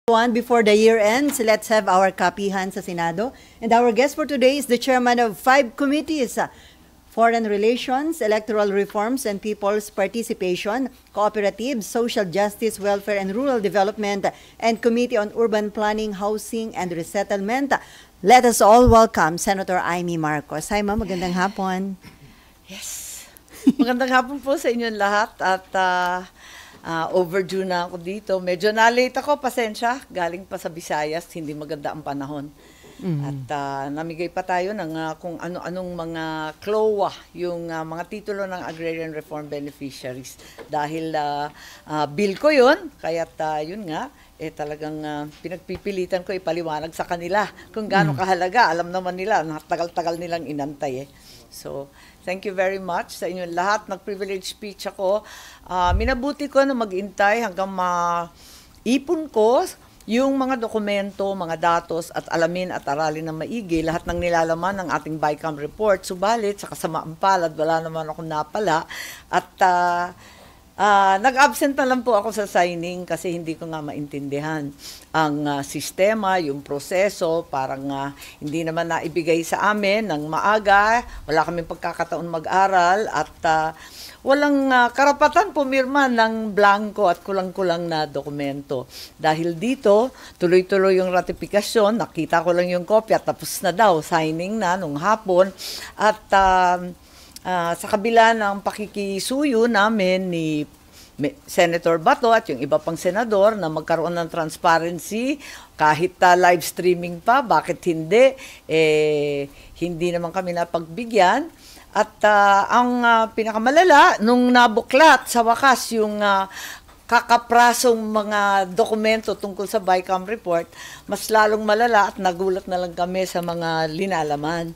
Before the year ends, let's have our kapihan sa Senado. And our guest for today is the chairman of 5 committees, Foreign Relations, Electoral Reforms and People's Participation, Cooperatives, Social Justice, Welfare and Rural Development, and Committee on Urban Planning, Housing and Resettlement. Let us all welcome Senator Amy Marcos. Hi ma'am, magandang hapon. Yes. Magandang hapon po sa inyong lahat at overdue na ako dito. Medyo na-late ako, pasensya. Galing pa sa Visayas, hindi maganda ang panahon. At namigay pa tayo ng kung ano-anong mga CLOA, yung mga titulo ng Agrarian Reform Beneficiaries. Dahil bill ko yun, kaya't yun nga, talagang pinagpipilitan ko ipaliwanag sa kanila kung gaano kahalaga. Alam naman nila, tagal-tagal nilang inantay eh. So, thank you very much sa inyong lahat. Nag-privilege speech ako. Minabuti ko na mag-intay hanggang maipon ko yung mga dokumento, mga datos at alamin at aralin ng maigi lahat ng nilalaman ng ating BICAM report. Subalit, sa kasamaang palad, wala naman akong napala. At nag-absent na lang po ako sa signing kasi hindi ko nga maintindihan ang sistema, yung proseso, parang hindi naman naibigay sa amin ng maaga, wala kaming pagkakataon mag-aral at walang karapatan pumirma ng blanco at kulang-kulang na dokumento. Dahil dito, tuloy-tuloy yung ratifikasyon, nakita ko lang yung kopya, tapos na daw, signing na nung hapon at sa kabila ng pakikisuyo namin ni Senator Bato at yung iba pang senador na magkaroon ng transparency kahit live streaming pa, bakit hindi? Hindi naman kami napagbigyan. At ang pinakamalala, nung nabuklat sa wakas yung kakaprasong mga dokumento tungkol sa BICAM report, mas lalong malala at nagulat na lang kami sa mga linalaman.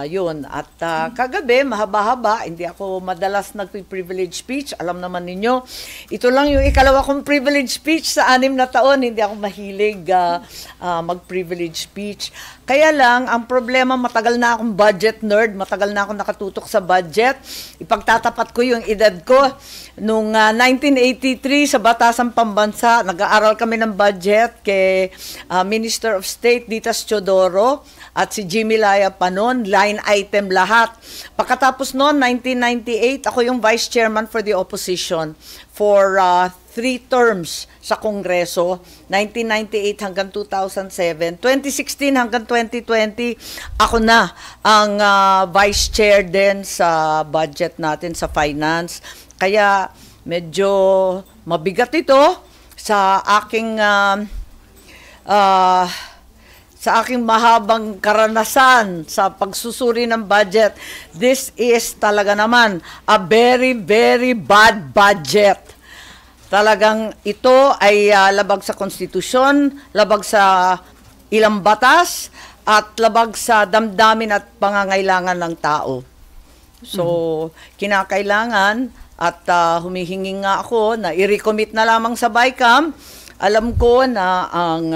Yun. At kagabi, mahaba-haba, hindi ako madalas nag-privilege speech. Alam naman ninyo, ito lang yung ikalawa kong privilege speech sa 6 na taon. Hindi ako mahilig mag-privilege speech. Kaya lang, ang problema, matagal na akong budget nerd, matagal na akong nakatutok sa budget. Ipagtatapat ko yung edad ko. Noong 1983, sa Batasan Pambansa, nag-aaral kami ng budget kay Minister of State Ditas Teodoro at si Jimmy Laya pa noon, line item lahat. Pagkatapos noon, 1998, ako yung Vice Chairman for the Opposition for 3 terms sa Kongreso, 1998 hanggang 2007. 2016 hanggang 2020, ako na ang Vice Chair din sa budget natin sa finance. Kaya medyo mabigat ito sa aking mahabang karanasan sa pagsusuri ng budget. This is talaga naman a very, very bad budget. Talagang ito ay labag sa konstitusyon, labag sa ilang batas, at labag sa damdamin at pangangailangan ng tao. So, kinakailangan at humihingi nga ako na i-recommit na lamang sa BICAM. Alam ko na ang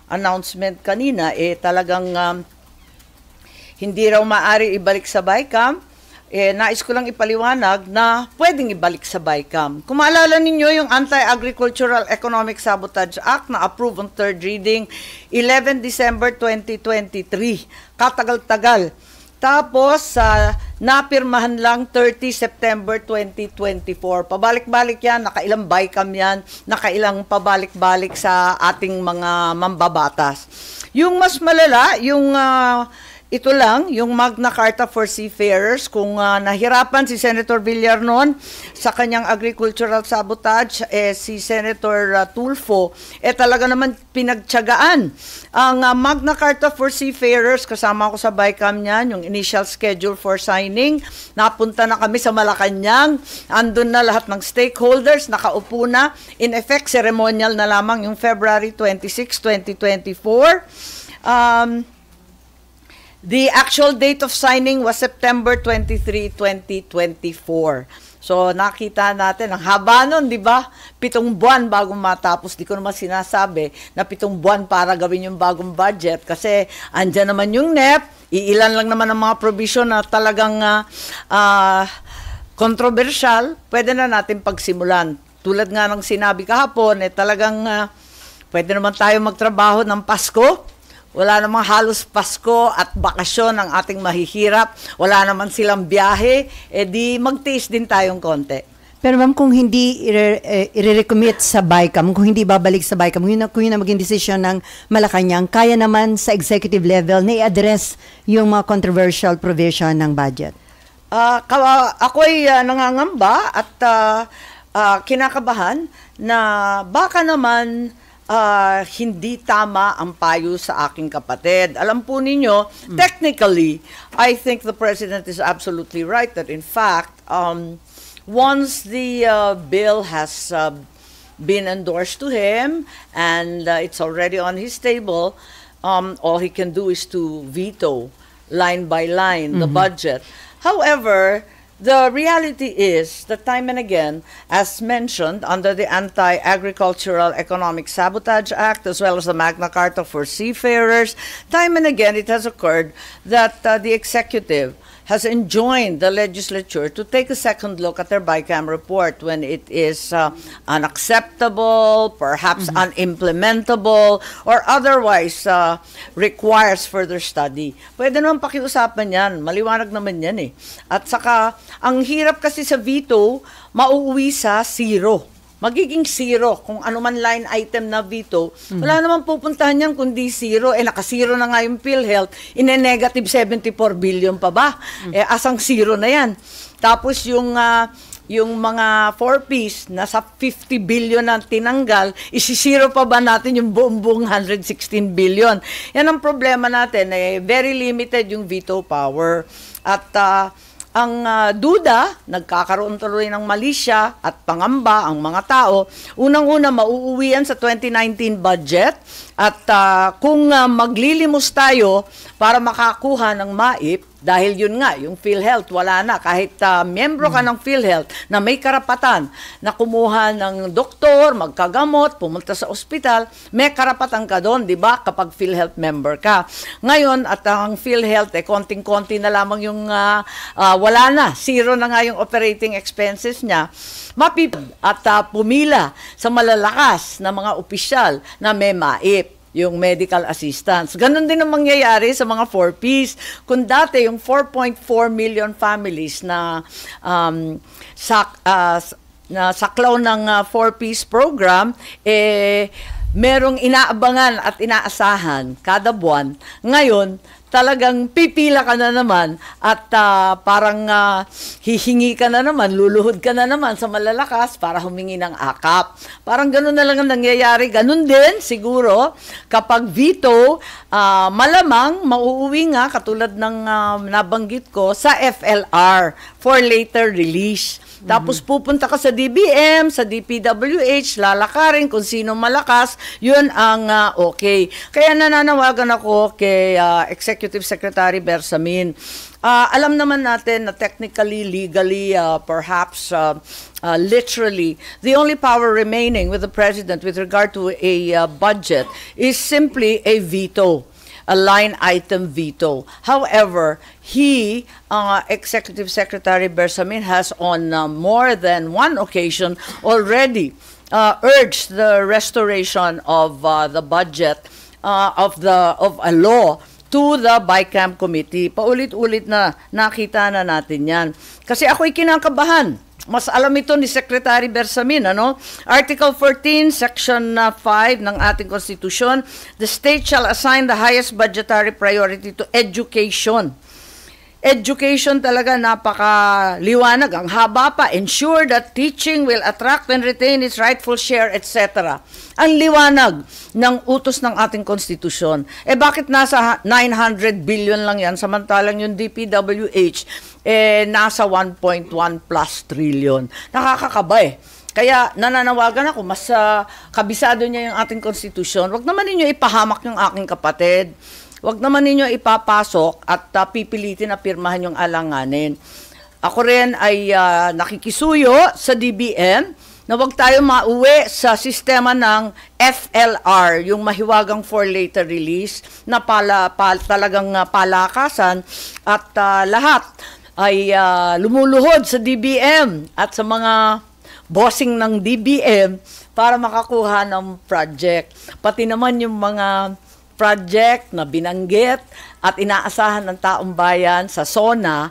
announcement kanina talagang hindi raw maaari ibalik sa BICAM. Nais ko lang ipaliwanag na pwedeng ibalik sa BICAM. Kung maalala ninyo yung Anti-Agricultural Economic Sabotage Act na approved on 3rd reading 11 December 2023. Katagal-tagal. Tapos, napirmahan lang 30 September 2024. Pabalik-balik yan, nakailang BICAM yan, nakailang pabalik-balik sa ating mga mambabatas. Yung mas malala, yung ito lang, yung Magna Carta for Seafarers, kung nahirapan si Senator Villar noon sa kanyang agricultural sabotage, si Senator Tulfo, talaga naman pinagtiyagaan. Ang Magna Carta for Seafarers, kasama ko sa BICAM niyan, yung initial schedule for signing, napunta na kami sa Malacanang, andun na lahat ng stakeholders, nakaupo na, in effect, ceremonial na lamang yung February 26, 2024. The actual date of signing was September 23, 2024. So, nakita natin, ang haba nun, di ba? 7 buwan bago matapos. Di ko naman sinasabi na 7 buwan para gawin yung bagong budget. Kasi, andyan naman yung NEP, iilan lang naman ang mga provision na talagang controversial, pwede na natin pagsimulan. Tulad nga ng sinabi kahapon, talagang Pwede naman tayo magtrabaho ng Pasko. Wala namang halos Pasko at bakasyon ang ating mahihirap. Wala naman silang biyahe. Di magtiis din tayong konti. Pero ma'am, kung hindi i-recommit sa BICAM, kung hindi babalik sa BICAM, kung yun na maging desisyon ng Malacanang, kaya naman sa executive level na i-address yung mga controversial provision ng budget? Ako'y nangangamba at kinakabahan na baka naman hindi tama ang payo sa aking kapatid. Alam po ninyo, technically, I think the President is absolutely right that in fact, once the bill has been endorsed to him and it's already on his table, all he can do is to veto line by line the budget. However, the reality is that time and again, as mentioned under the Anti-Agricultural Economic Sabotage Act, as well as the Magna Carta for seafarers, time and again it has occurred that the executive has enjoined the legislature to take a second look at their BICAM report when it is unacceptable, perhaps unimplementable, or otherwise requires further study. Pwede naman pakiusapan yan. Maliwanag naman yan eh. At saka, ang hirap kasi sa veto, mauuwi sa zero. Magiging zero. Kung ano man line item na veto, wala naman pupuntahan yan kundi zero. Naka-zero na nga yung PhilHealth, ine-negative 74 billion pa ba? Asang zero na yan. Tapos yung mga 4Ps, nasa 50 billion na tinanggal, isisiro pa ba natin yung buong 116 billion? Yan ang problema natin. Very limited yung veto power. At ang duda, nagkakaroon tuloy ng malisya at pangamba ang mga tao. Unang-una, mauuwian sa 2019 budget at kung maglilimos tayo para makakuha ng MAIP, dahil yun nga, yung PhilHealth, wala na. Kahit miyembro ka ng PhilHealth na may karapatan na kumuha ng doktor, magkagamot, pumunta sa ospital, may karapatan ka doon, di ba, kapag PhilHealth member ka. Ngayon, at ang PhilHealth, konting-konti na lamang yung wala na, zero na nga yung operating expenses niya, at pumila sa malalakas na mga opisyal na may MAIP, yung medical assistance. Ganon din ang mangyayari sa mga 4Ps. Kung dati yung 4.4 million families na saklaw ng 4Ps program, merong inaabangan at inaasahan kada buwan. Ngayon, talagang pipila ka na naman at parang hihingi ka na naman, luluhod ka na naman sa malalakas para humingi ng akap. Parang gano'n na lang ang nangyayari. Gano'n din siguro kapag veto, malamang mauuwi nga katulad ng nabanggit ko sa FLR for later release. Tapos pupunta ka sa DBM, sa DPWH, lalakarin kung sino malakas, yun ang okay. Kaya nananawagan ako kay Executive Secretary Bersamin. Alam naman natin na technically, legally, perhaps literally, the only power remaining with the President with regard to a budget is simply a veto. A line item veto. However, Executive Secretary Bersamin has on more than one occasion already urged the restoration of the budget of a law to the BICAM committee. Paulit-ulit na nakita na natin yan. Kasi ako'y kinakabahan. Mas alam ito ni Secretary Bersamin, ano? Article 14, Section 5 ng ating Konstitusyon, the state shall assign the highest budgetary priority to education. Education talaga napakaliwanag. Ang haba pa, ensure that teaching will attract and retain its rightful share, etc. Ang liwanag ng utos ng ating konstitusyon. Bakit nasa 900 billion lang yan, samantalang yung DPWH, nasa 1.1 plus trillion. Nakakakaba Kaya nananawagan ako, mas kabisado niya yung ating konstitusyon. Wag naman ninyo ipahamak yung aking kapatid. Wag naman ninyo ipapasok at pipilitin na pirmahan yung alanganin. Ako rin ay nakikisuyo sa DBM na wag tayo mauwi sa sistema ng FLR, yung mahiwagang for later release, na talagang palakasan at lahat ay lumuluhod sa DBM at sa mga bossing ng DBM para makakuha ng project. Pati naman yung mga project na binanggit at inaasahan ng taong bayan sa SONA,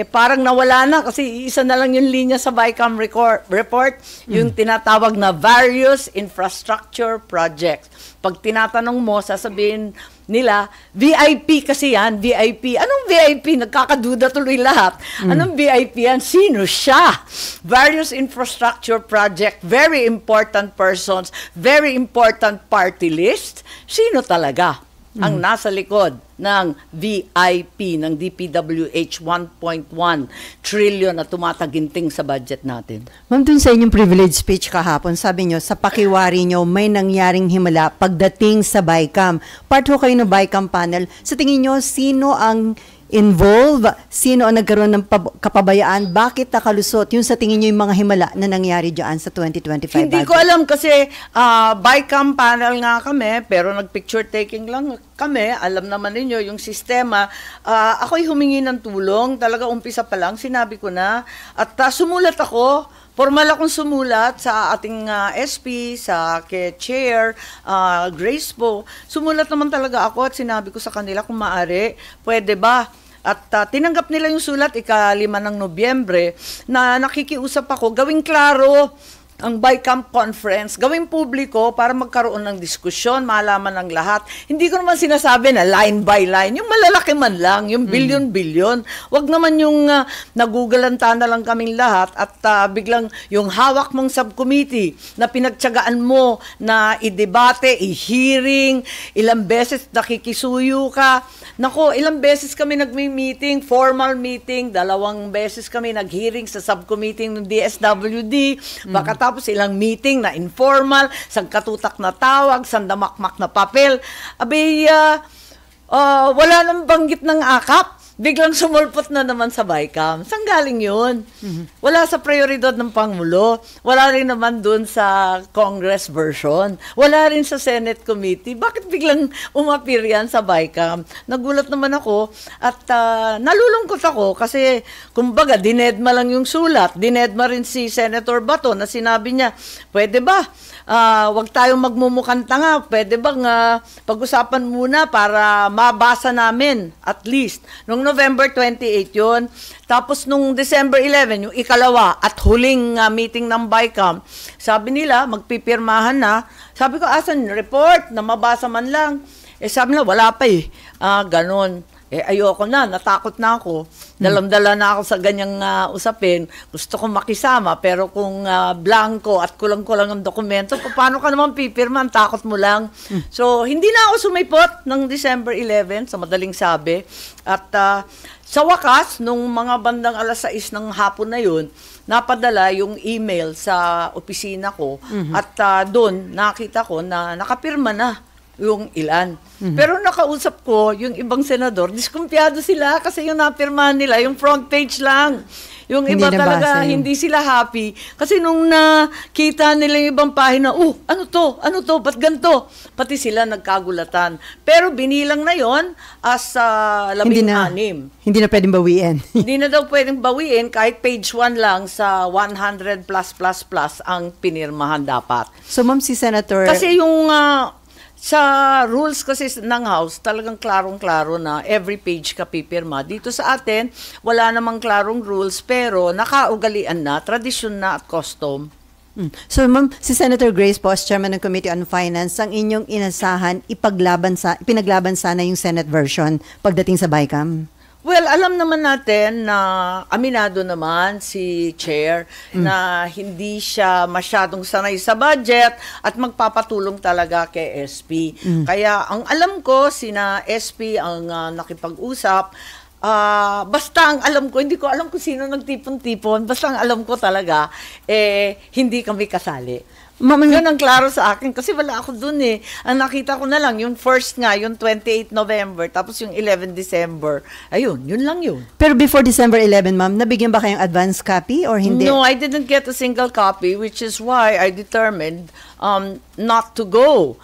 parang nawala na kasi isa na lang yung linya sa BICAM report, yung tinatawag na various infrastructure projects. Pag tinatanong mo, sasabihin nila, VIP kasi yan, VIP. Anong VIP? Nagkakaduda tuloy lahat. Anong VIP yan? Sino siya? Various infrastructure project, very important persons, very important party list. Sino talaga ang nasa likod ng VIP ng DPWH 1.1 trillion na tumataginting sa budget natin? Ma'am, dun sa inyong privilege speech kahapon, sabi nyo, sa pakiwari nyo, may nangyaring himala pagdating sa BICAM. Part ho kayo ng BICAM panel. Sa tingin nyo, sino ang involved? Sino ang nagkaroon ng kapabayaan? Bakit nakalusot? Yung sa tingin nyo yung mga himala na nangyari dyan sa 2025 Hindi budget? ko alam kasi BICAM panel nga kami, pero nag-picture taking lang kami. Alam naman ninyo yung sistema. Ako'y humingi ng tulong. Talaga umpisa pa lang, sinabi ko na. At sumulat ako. Formal akong sumulat sa ating SP, sa Chair, Grace po. Sumulat naman talaga ako at sinabi ko sa kanila kung maaari, pwede ba? At tinanggap nila yung sulat ika-5 ng Nobyembre na nakikiusap ako, gawing klaro ang BICAM conference, gawing publiko para magkaroon ng diskusyon, malaman ng lahat. Hindi ko naman sinasabi na line by line, yung malalaki man lang, yung bilyon-bilyon. Wag naman yung nagugalanta na lang kaming lahat at biglang yung hawak mong subcommittee na pinagtyagaan mo na i-debate, i-hearing, ilang beses nakikisuyo ka. Nako, ilang beses kami nagmi-meeting, formal meeting, 2 beses kami nag-hearing sa subcommittee ng DSWD, baka tapos ilang meeting na informal, sangkatutak na tawag, sandamakmak na papel. Abay, wala nang banggit ng akap. Biglang sumulpot na naman sa BICAM. Saan galing yun? Wala sa prioridad ng Pangulo. Wala rin naman dun sa Congress version. Wala rin sa Senate Committee. Bakit biglang umapir yan sa BICAM? Nagulat naman ako at nalulungkot ako kasi kumbaga dinedma lang yung sulat. Dinedma rin si Senator Bato na sinabi niya, pwede ba? Wag tayong magmumukhang tanga. Pwede bang pag-usapan muna para mabasa namin at least. Nung November 28 yun. Tapos nung December 11, yung ikalawa at huling meeting ng BICAM, sabi nila, magpipirmahan na. Sabi ko, asan yung report na mabasa man lang? Sabi nila, wala pa eh. Ganon. Ayoko na, natakot na ako. Dalam-dala na ako sa ganyang usapin. Gusto ko makisama, pero kung blanco at kulang-kulang ang dokumento, paano ka naman pipirma? Ang takot mo lang. So, hindi na ako sumipot ng December 11, sa madaling sabi. At sa wakas, nung mga bandang 6:00 ng hapon na yun, napadala yung email sa opisina ko. At doon, nakita ko na nakapirma na yung ilan. Pero nakausap ko yung ibang senador, diskumpiyado sila kasi yung napirmahan nila, yung front page lang. Yung iba talaga, hindi sila happy. Kasi nung nakita nila yung ibang pahina, ano to, ba't ganito? Pati sila nagkagulatan. Pero binilang na yon as 16. Hindi na pwedeng bawiin. Hindi na daw pwedeng bawiin kahit page 1 lang sa 100 plus ang pinirmahan dapat. So ma'am, si Senator... Kasi yung... sa rules kasi ng House, talagang klarong-klaro na every page ka pipirma. Dito sa atin, wala namang klarong rules, pero nakaugalian na, tradisyon na at custom. So, ma'am, si Senator Grace po, as Chairman ng Committee on Finance, ang inyong inasahan, ipinaglaban sana yung Senate version pagdating sa BICAM? Well, alam naman natin na aminado naman si Chair na hindi siya masyadong sanay sa budget at magpapatulong talaga kay SP. Kaya ang alam ko, sina SP ang nakipag-usap. Basta ang alam ko, hindi ko alam kung sino nagtipon-tipon, basta ang alam ko talaga, hindi kami kasali. Yun ang klaro sa akin kasi wala ako dun eh. Ang nakita ko na lang, yung first nga, yung 28 November, tapos yung 11 December. Ayun, yun lang yun. Pero before December 11, ma'am, nabigyan ba kayong advance copy or hindi? No, I didn't get a single copy, which is why I determined not to go.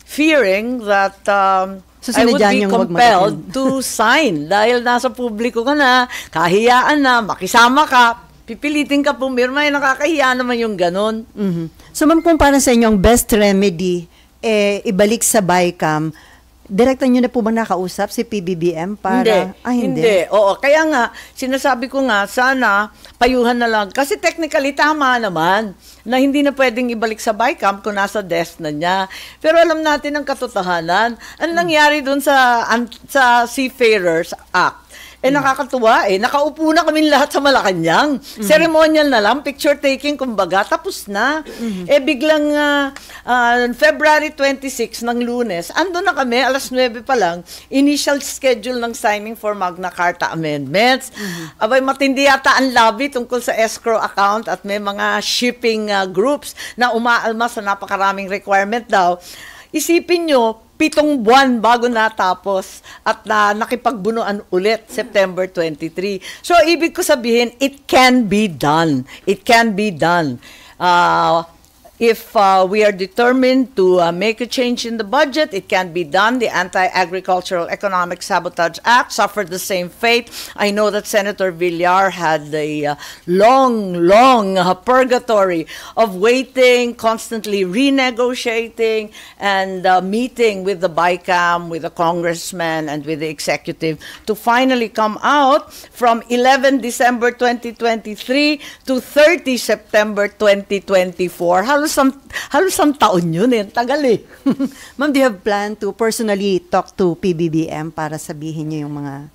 Fearing that I would be compelled to sign dahil nasa publiko ka na, kahiyaan na, makisama ka. pipilitin ka pumirma, nakakahiya naman yung ganun. So ma'am, kung para sa inyo ang best remedy, ibalik sa BICAM, direkta nyo na po bang nakausap si PBBM para... Hindi. Oo, kaya nga, sinasabi ko nga, sana payuhan na lang. Kasi technically, tama naman na hindi na pwedeng ibalik sa BICAM kung nasa desk na niya. Pero alam natin ang katotohanan. Ang nangyari dun sa Seafarers Act, nakakatuwa nakaupo na kami lahat sa Malacanang. Ceremonial na lang, picture taking, kumbaga, tapos na. Biglang February 26 ng Lunes, ando na kami, alas 9 pa lang, initial schedule ng signing for Magna Carta amendments. Abay, matindi yata ang lobby tungkol sa escrow account at may mga shipping groups na umaalma sa napakaraming requirement daw. Isipin nyo, 7 buwan bago natapos at nakipagbunuan ulit September 23. So, ibig ko sabihin, it can be done. It can be done. If we are determined to make a change in the budget, it can be done. The Anti-Agricultural Economic Sabotage Act suffered the same fate. I know that Senator Villar had a long purgatory of waiting, constantly renegotiating, and meeting with the BICAM, with the congressman, and with the executive to finally come out from 11 December 2023 to 30 September 2024. Halos ang taon yun tagal Ma'am, do you have plan to personally talk to PBBM para sabihin niyo yung mga...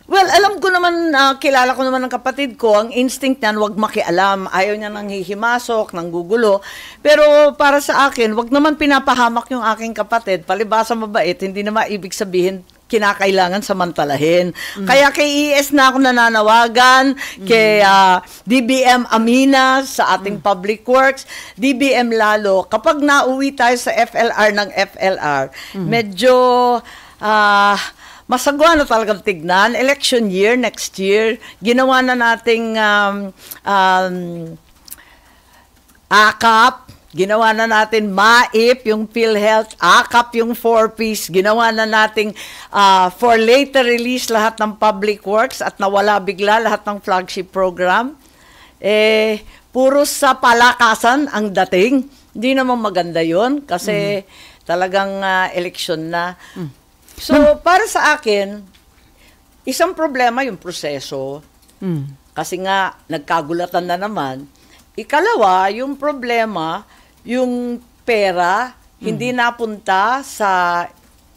Well, alam ko naman, kilala ko naman ng kapatid ko, ang instinct niyan, wag makialam. Ayaw niya nang hihimasok, nang gugulo. Pero para sa akin, wag naman pinapahamak yung aking kapatid. Palibasa mabait, hindi naman ibig sabihin kinakailangan samantalahin. Kaya kay ES na ako nananawagan, kay DBM Amina sa ating Public Works, DBM lalo, kapag nauwi tayo sa FLR ng FLR, medyo masagwa na talagang tignan. Election year, next year, ginawa na nating AKAP, ginawa na natin MAIP, yung PhilHealth, AKAP, yung 4-piece, ginawa na nating for later release lahat ng Public Works at nawala bigla lahat ng flagship program. Puro sa palakasan ang dating. Hindi naman maganda yon kasi talagang eleksyon na. So, para sa akin, isang problema yung proseso. Kasi nga, nagkagulatan na naman. Ikalawa, yung problema, yung pera, hindi napunta sa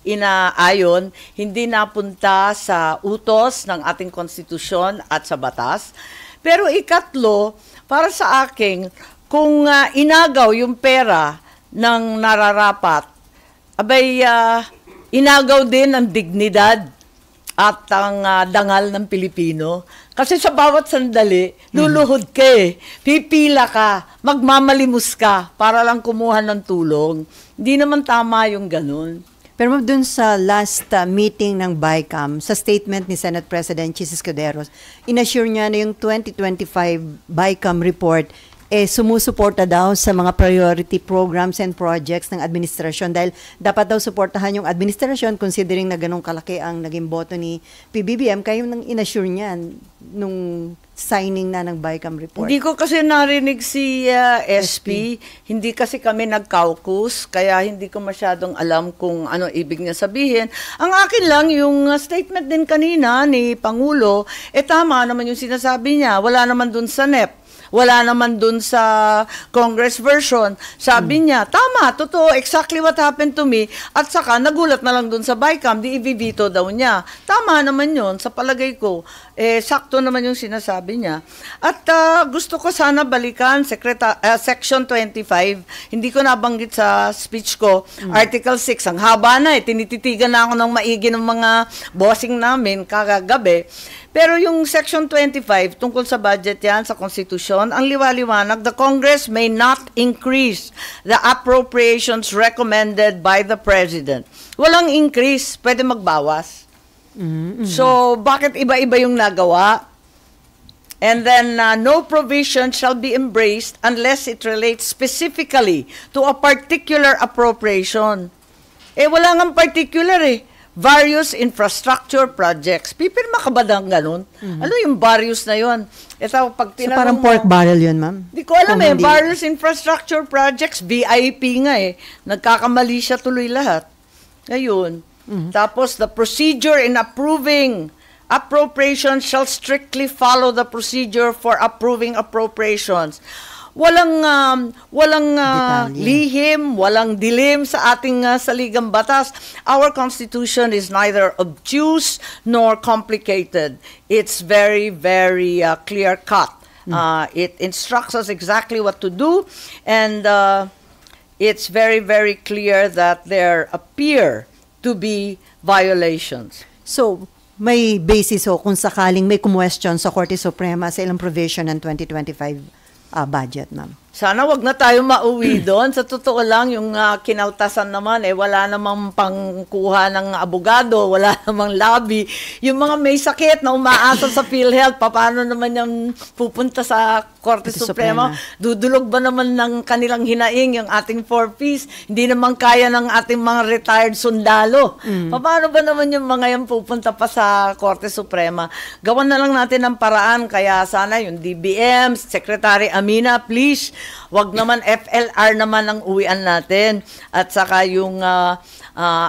inaayon, hindi napunta sa utos ng ating konstitusyon at sa batas. Pero ikatlo, para sa akin, kung inagaw yung pera ng nararapat, abay, inagaw din ang dignidad at ang dangal ng Pilipino. Kasi sa bawat sandali, luluhod ka pipila ka, magmamalimos ka para lang kumuha ng tulong. Hindi naman tama yung ganun. Pero dun sa last meeting ng BICAM, sa statement ni Senate President Chis Escuderos, inassure niya na yung 2025 BICAM report sumusuporta daw sa mga priority programs and projects ng administrasyon dahil dapat daw suportahan yung administrasyon considering na ganun kalaki ang naging boto ni PBBM kayo nang inassure niya nung signing na ng BICAM report. Hindi ko kasi narinig si SP. Hindi kasi kami nag-caucus, kaya hindi ko masyadong alam kung ano ibig niya sabihin. Ang akin lang, yung statement din kanina ni Pangulo, tama naman yung sinasabi niya. Wala naman dun sa NEP. Wala naman dun sa Congress version. Sabi niya, tama, totoo, exactly what happened to me. At saka, nagulat na lang dun sa BICAM, di i-veto daw niya. Tama naman yun, sa palagay ko. Sakto naman yung sinasabi niya. At gusto ko sana balikan, Section 25, hindi ko nabanggit sa speech ko, Article 6, ang haba na tinititigan na ako ng maigi ng mga bossing namin kagagabi. Pero yung Section 25, tungkol sa budget yan, sa Konstitusyon, ang liwaliwanag, the Congress may not increase the appropriations recommended by the President. Walang increase, pwede magbawas. So, bakit iba-iba yung nagawa? And then, no provision shall be embraced unless it relates specifically to a particular appropriation. Wala nga particular various infrastructure projects. Pipirma ka ba ng ganun? Ano yung various na yun? Ito, pag So parang pork barrel yun, ma'am? Di ko alam Kung eh, hindi- various infrastructure projects, VIP nga eh. Nagkakamali siya tuloy lahat. Ngayon, tapos the procedure in approving appropriations shall strictly follow the procedure for approving appropriations. Walang Detalye. lihim, walang dilim sa ating saligang batas. Our Constitution is neither obtuse nor complicated. It's very, very clear-cut. It instructs us exactly what to do, and it's very, very clear that there appear to be violations. So, may basis kung sakaling may kumwestiyon sa Korte Suprema sa ilang provision ng 2025 budget, ma'am. Sana wag na tayo mauwi doon. Sa totoo lang, yung kinautasan naman, wala namang pangkuha ng abogado, wala namang lobby. Yung mga may sakit na umaasa sa PhilHealth, paano naman yung pupunta sa Korte Suprema? Dudulog ba naman ng kanilang hinaing yung ating 4Ps? Hindi naman kaya ng ating mga retired sundalo. Paano ba naman yung mga yan pupunta pa sa Korte Suprema? Gawan na lang natin ng paraan, kaya sana yung DBM, Secretary Amina, please, wag naman FLR naman ang uwian natin. At saka yung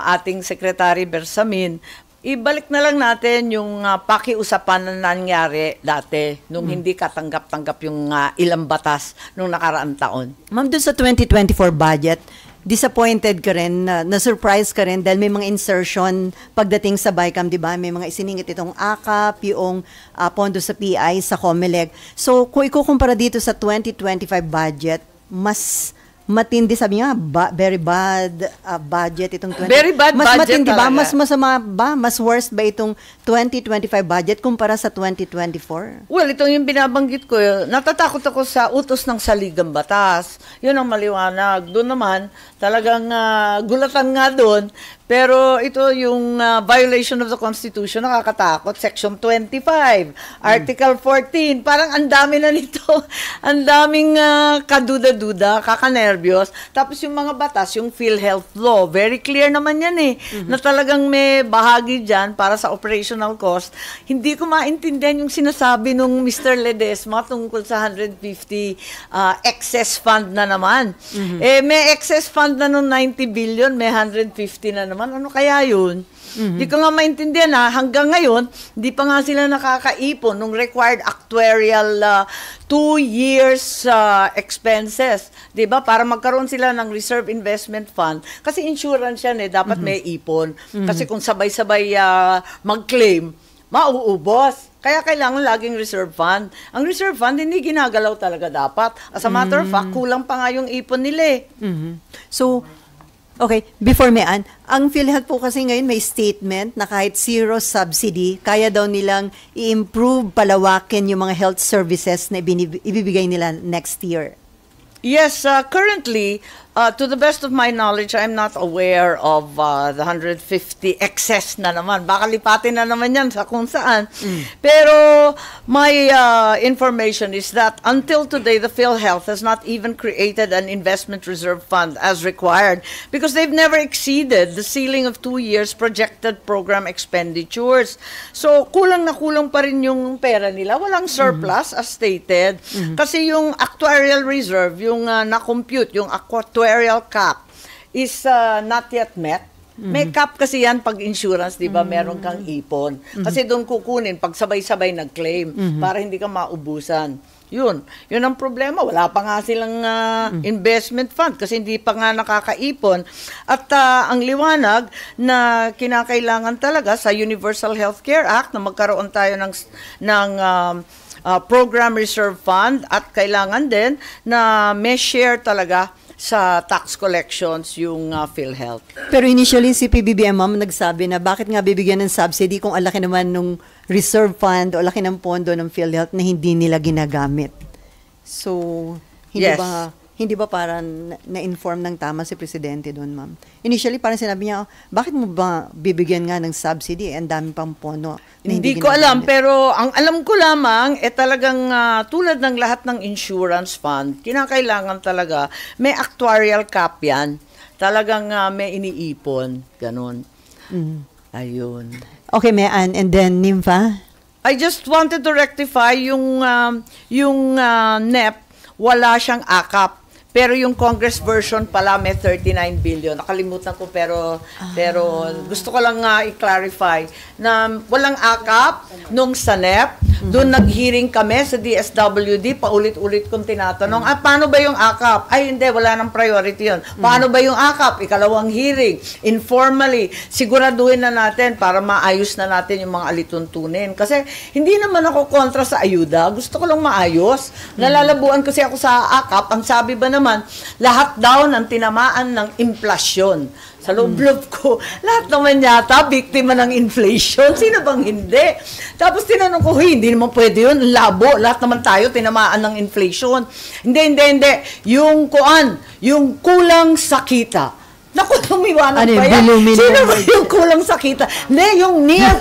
ating Secretary Bersamin, ibalik na lang natin yung pakiusapan na nangyari dati nung hindi katanggap-tanggap yung ilang batas nung nakaraang taon. Ma'am, doon sa 2024 budget, disappointed ka rin, na-surprise ka rin dahil may mga insertion pagdating sa BICAM, di ba? May mga isiningit itong AKAP, yung pondo sa PI, sa COMELEC. So, kung ikukumpara dito sa 2025 budget, mas matindi, sabi nga, very bad budget itong 20. Very bad mas budget matindi ba? talaga. Mas masama ba? Mas worst ba itong 2025 budget kumpara sa 2024? Well, ito yung binabanggit ko. Natatakot ako sa utos ng saligang batas. Yun ang maliwanag. Doon naman, talagang gulatan nga doon. Pero ito yung violation of the Constitution, nakakatakot. Section 25, Article 14. Parang ang dami na nito. Ang daming kaduda-duda, kakanervyos. Tapos yung mga batas, yung PhilHealth law, very clear naman yan eh. Na talagang may bahagi dyan para sa operational cost. Hindi ko maintindihan yung sinasabi nung Mr. Ledesma tungkol sa 150 excess fund na naman. May excess fund na nung 90 billion, may 150 na naman. Ano kaya yun? Di ko nga maintindihan hanggang ngayon, di pa nga sila nakakaipon ng required actuarial 2 years expenses. Di ba? Para magkaroon sila ng reserve investment fund. Kasi insurance yan dapat may ipon. Kasi kung sabay-sabay mag-claim, mauubos. Kaya kailangan laging reserve fund. Ang reserve fund, hindi ginagalaw talaga dapat. As a matter of fact, kulang pa nga yung ipon nila So, okay, before may ang PhilHealth po kasi ngayon may statement na kahit zero subsidy, kaya daw nilang i-improve, palawakin yung mga health services na ibibigay nila next year. Yes, currently, to the best of my knowledge, I'm not aware of the 150 excess na naman. Baka lipatin na naman yan sa kung saan. Pero my information is that until today, the PhilHealth has not even created an investment reserve fund as required because they've never exceeded the ceiling of 2 years projected program expenditures. So, kulang na kulang pa rin yung pera nila. Walang surplus as stated. Kasi yung actuarial reserve, yung na-compute, yung actuarial cap is not yet met. May cap kasi yan pag insurance, di ba? Meron kang ipon. Kasi doon kukunin pag sabay-sabay nag-claim para hindi ka maubusan. Yun ang problema. Wala pa nga silang investment fund kasi hindi pa nga nakakaipon. At ang liwanag na kinakailangan talaga sa Universal Healthcare Act na magkaroon tayo ng program reserve fund at kailangan din na may share talaga sa tax collections yung PhilHealth. Pero initially si PBBM ma'am nagsabi na bakit nga bibigyan ng subsidy kung alaki naman nung reserve fund o laki ng pondo ng PhilHealth na hindi nila ginagamit. So, hindi ba parang na-inform ng tama si Presidente doon, ma'am? Initially, parang sinabi niya, bakit mo ba bibigyan nga ng subsidy? Ang dami pang pono. Hindi ko alam, pero ang alam ko lamang, talagang tulad ng lahat ng insurance fund, kinakailangan talaga, may actuarial cap yan. Talagang may iniipon. Ganon. Ayun. Okay, Mayan. And then, Nympha? I just wanted to rectify yung NEP, wala siyang akap. Pero yung Congress version pala may 39 billion. Nakalimutan ko pero gusto ko lang i-clarify na walang akap nung sa NEP. Doon nag-hearing kami sa DSWD, paulit-ulit kong tinatanong, paano ba yung akap? Ay hindi, wala nang priority yun. Paano ba yung akap? Ikalawang hearing, informally, siguraduhin na natin para maayos na natin yung mga alituntunin. Kasi hindi naman ako kontra sa ayuda. Gusto ko lang maayos. Nalalabuan kasi ako sa akap. Ang sabi ba naman, lahat daw ng tinamaan ng inflasyon. Sa loob-loob ko, lahat naman yata biktima ng inflation. Sino bang hindi? Tapos tinanong ko, hindi naman pwede yun. Labo, lahat naman tayo tinamaan ng inflation. Hindi. Yung yung kulang sa kita. Naku, tumiwanag ba yan? Sino ba yung kulang sa kita? Hindi, yung near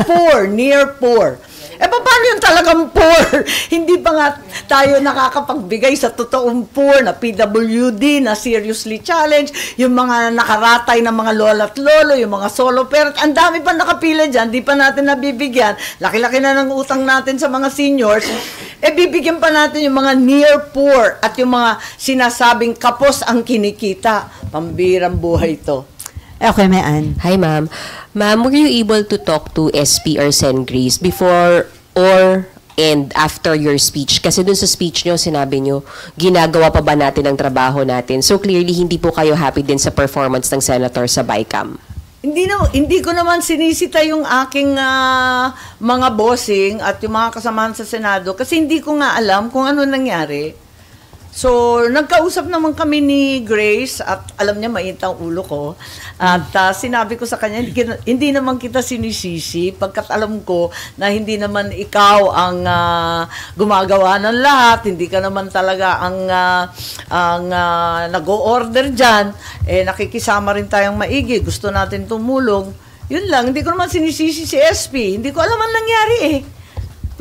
poor. Paano yung talagang poor? Hindi pa nga tayo nakakapagbigay sa totoong poor na PWD, na seriously challenged, yung mga nakaratay na mga lola at lolo, yung mga solo parent, ang dami pa nakapila dyan, di pa natin nabibigyan. Laki-laki na ng utang natin sa mga seniors. Bibigyan pa natin yung mga near poor at yung mga sinasabing kapos ang kinikita. Pambirang buhay ito. Okay, Mayan. Hi, ma'am. Ma'am, were you able to talk to SP or Sen. Grace before or and after your speech? Kasi dun sa speech nyo, sinabi nyo, ginagawa pa ba natin ang trabaho natin? So clearly, hindi po kayo happy din sa performance ng senator sa BICAM. Hindi ko naman sinisita yung aking mga bossing at yung mga kasamahan sa Senado kasi hindi ko nga alam kung ano nangyari. So, nagkausap naman kami ni Grace at alam niya mainit ang ulo ko. At sinabi ko sa kanya, hindi naman kita sinisisi pagkat alam ko na hindi naman ikaw ang gumagawa ng lahat, hindi ka naman talaga ang nag-o-order dyan. Nakikisama rin tayong maigi, gusto natin tumulong. Yun lang, hindi ko naman sinisisi si SP. Hindi ko alam ang nangyari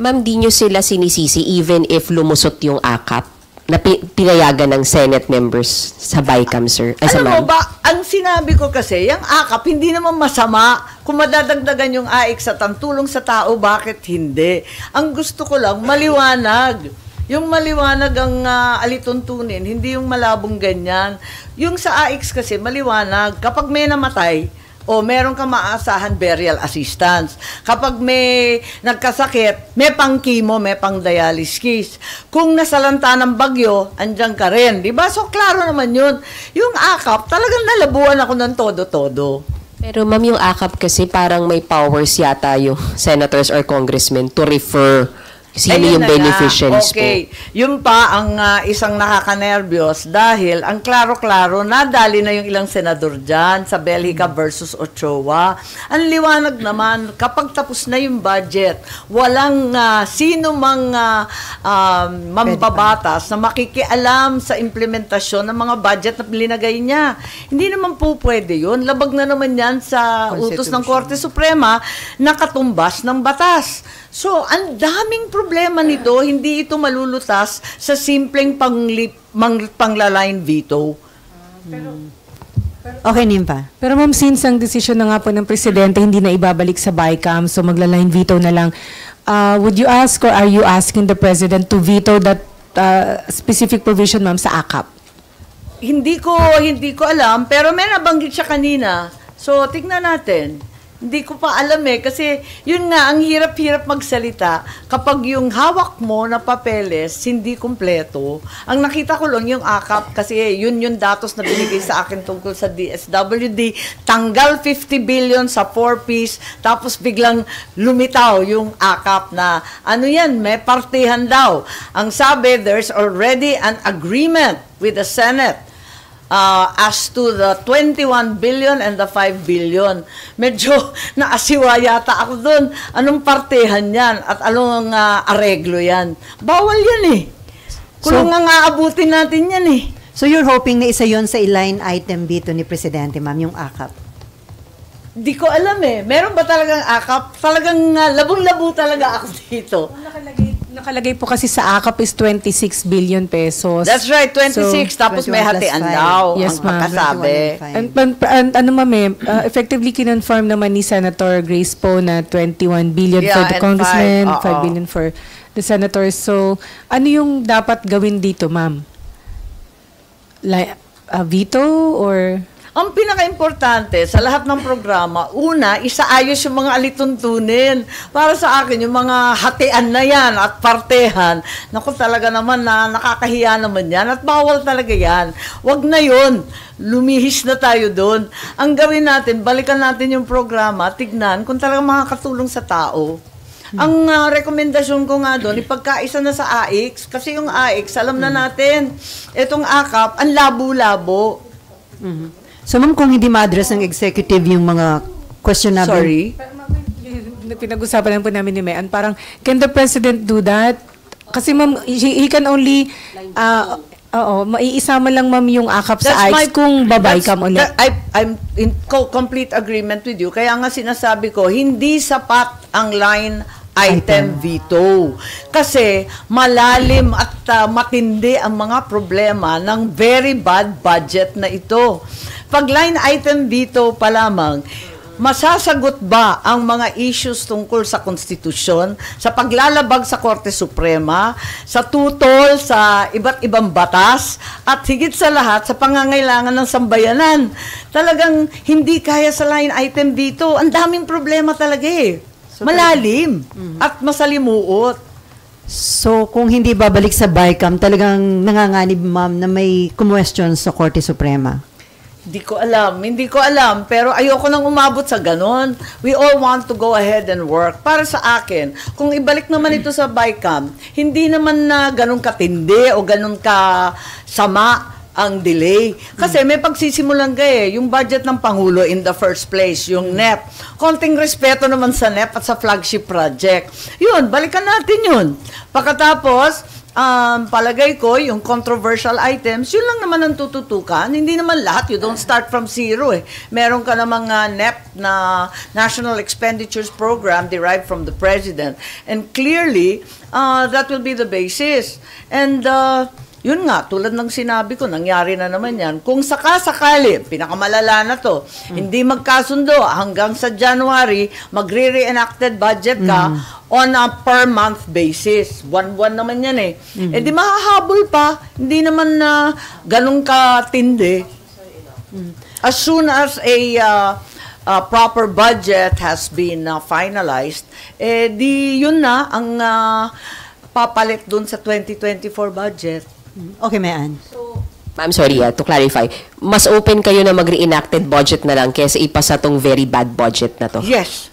Ma'am, di nyo sila sinisisi even if lumusot yung akap na pinayagan ng Senate members sa BICAM, sir? Alam mo ba, ang sinabi ko kasi, yung akap, hindi naman masama. Kung madadagdagan yung AIC sa tantulong sa tao, bakit hindi? Ang gusto ko lang, maliwanag. Yung maliwanag ang alituntunin, hindi yung malabong ganyan. Yung sa AIC kasi, maliwanag. Kapag may namatay, meron kang maasahan burial assistance. Kapag may nagkasakit, may pang-chemo, may pang-dialysis. Kung nasalanta ng bagyo, andyan ka rin. Diba? So, klaro naman yun. Yung akap, talagang nalabuan ako ng todo-todo. Pero ma'am, yung akap kasi parang may powers yata yung senators or congressmen to refer sino yung beneficiaries po. Yun pa ang isang nakakanervyos dahil ang klaro-klaro, nadali na yung ilang senador dyan sa Belgica versus Ochoa. Ang liwanag naman, kapag tapos na yung budget, walang sino mang mambabatas na makikialam sa implementasyon ng mga budget na linagay niya. Hindi naman po pwede yun. Labag na naman yan sa utos ng Korte Suprema na katumbas ng batas. So, ang daming problema nito, hindi ito malulutas sa simpleng panglaline veto. Okay, Nympha. Pero ma'am, since ang decision na nga po ng Presidente hindi na ibabalik sa BICAM, so magla-line veto na lang, would you ask or are you asking the President to veto that specific provision, ma'am, sa AKAP? Hindi ko alam, pero may nabanggit siya kanina. So, tignan natin. Hindi ko pa alam kasi yun nga, ang hirap-hirap magsalita kapag yung hawak mo na papeles hindi kumpleto. Ang nakita ko lang yung AKAP kasi yun yung datos na binigay sa akin tungkol sa DSWD. Tanggal 50 billion sa 4-piece, tapos biglang lumitaw yung AKAP na may partihan daw. Ang sabi, there's already an agreement with the Senate as to the 21 billion and the 5 billion. Medyo naasiwa yata ako doon. Anong partehan yan at anong areglo yan? Bawal yan Kung abutin natin yan So you're hoping na isa yon sa line item dito ni Presidente, ma'am, yung AKAP? Di ko alam Meron ba talagang AKAP? Talagang labong-labo talaga ako dito. Nakalagay po kasi sa AKAP is 26 billion pesos. That's right, 26. Tapos may 21 plus hatian 5. daw Yes, ang ma'am. pagkasabi. 21 And ano ma'am effectively kinonfirm naman ni Senator Grace Poe na 21 billion for Yeah, the and congressman, 5 5 billion for the senators. So, ano yung dapat gawin dito, ma'am? Like, a veto or... Ang pinaka-importante sa lahat ng programa, una, isaayos yung mga alituntunin. Para sa akin, yung mga hatian na yan at partehan, naku talaga naman na nakakahiya naman yan at bawal talaga yan. Wag na yun. Lumihis na tayo doon. Ang gawin natin, balikan natin yung programa, tignan kung talaga makakatulong sa tao. Ang rekomendasyon ko nga doon, ipagkaisa na sa AIX, kasi yung AIX, alam na natin, itong AKAP, ang labo-labo. So ma'am, kung hindi ma-address ng executive yung mga questionable... Sorry? Pinag-usapan lang po namin ni Mayan, parang, can the president do that? Kasi ma'am, he can only, maiisama lang ma'am yung AKAP sa AIX kung babay ka ulit. I'm in complete agreement with you. Kaya nga sinasabi ko, hindi sapat ang line item veto. Kasi malalim at matindi ang mga problema ng very bad budget na ito. Pag line item veto pa lamang, masasagot ba ang mga issues tungkol sa konstitusyon, sa paglalabag sa Korte Suprema, sa tutol sa iba't ibang batas, at higit sa lahat sa pangangailangan ng sambayanan? Talagang hindi kaya sa line item veto. Ang daming problema talaga eh. Malalim at masalimuot. So kung hindi babalik sa BICAM, talagang nanganganib ma'am na may kumwestiyon sa Korte Suprema? Hindi ko alam, pero ayoko nang umabot sa ganon. We all want to go ahead and work. Para sa akin, kung ibalik naman ito sa BICAM, hindi naman na ganon katindi o ganon ka sama ang delay. Kasi may pagsisimulan ka yung budget ng Pangulo in the first place, yung NEP. Konting respeto naman sa NEP at sa flagship project. Yun, balikan natin yun. Pagkatapos, palagay ko, yung controversial items, yun lang naman ang tututukan. Hindi naman lahat. You don't start from zero eh. Meron ka namang NEP na National Expenditures Program derived from the President. And clearly, that will be the basis. And yun nga, tulad ng sinabi ko, nangyari na naman yan. Kung sakasakali, pinakamalala na to, hindi magkasundo hanggang sa January, magre-reenacted budget ka on a per month basis. Buwan-buwan naman yan eh. Eh di mahahabol pa, hindi naman na ganun katindi. As soon as a proper budget has been finalized, eh di yun na ang papalit dun sa 2024 budget. Okay, Mayan. Ma'am, sorry, to clarify, mas open kayo na mag-reenacted budget na lang kaysa ipasa tong very bad budget na to? Yes.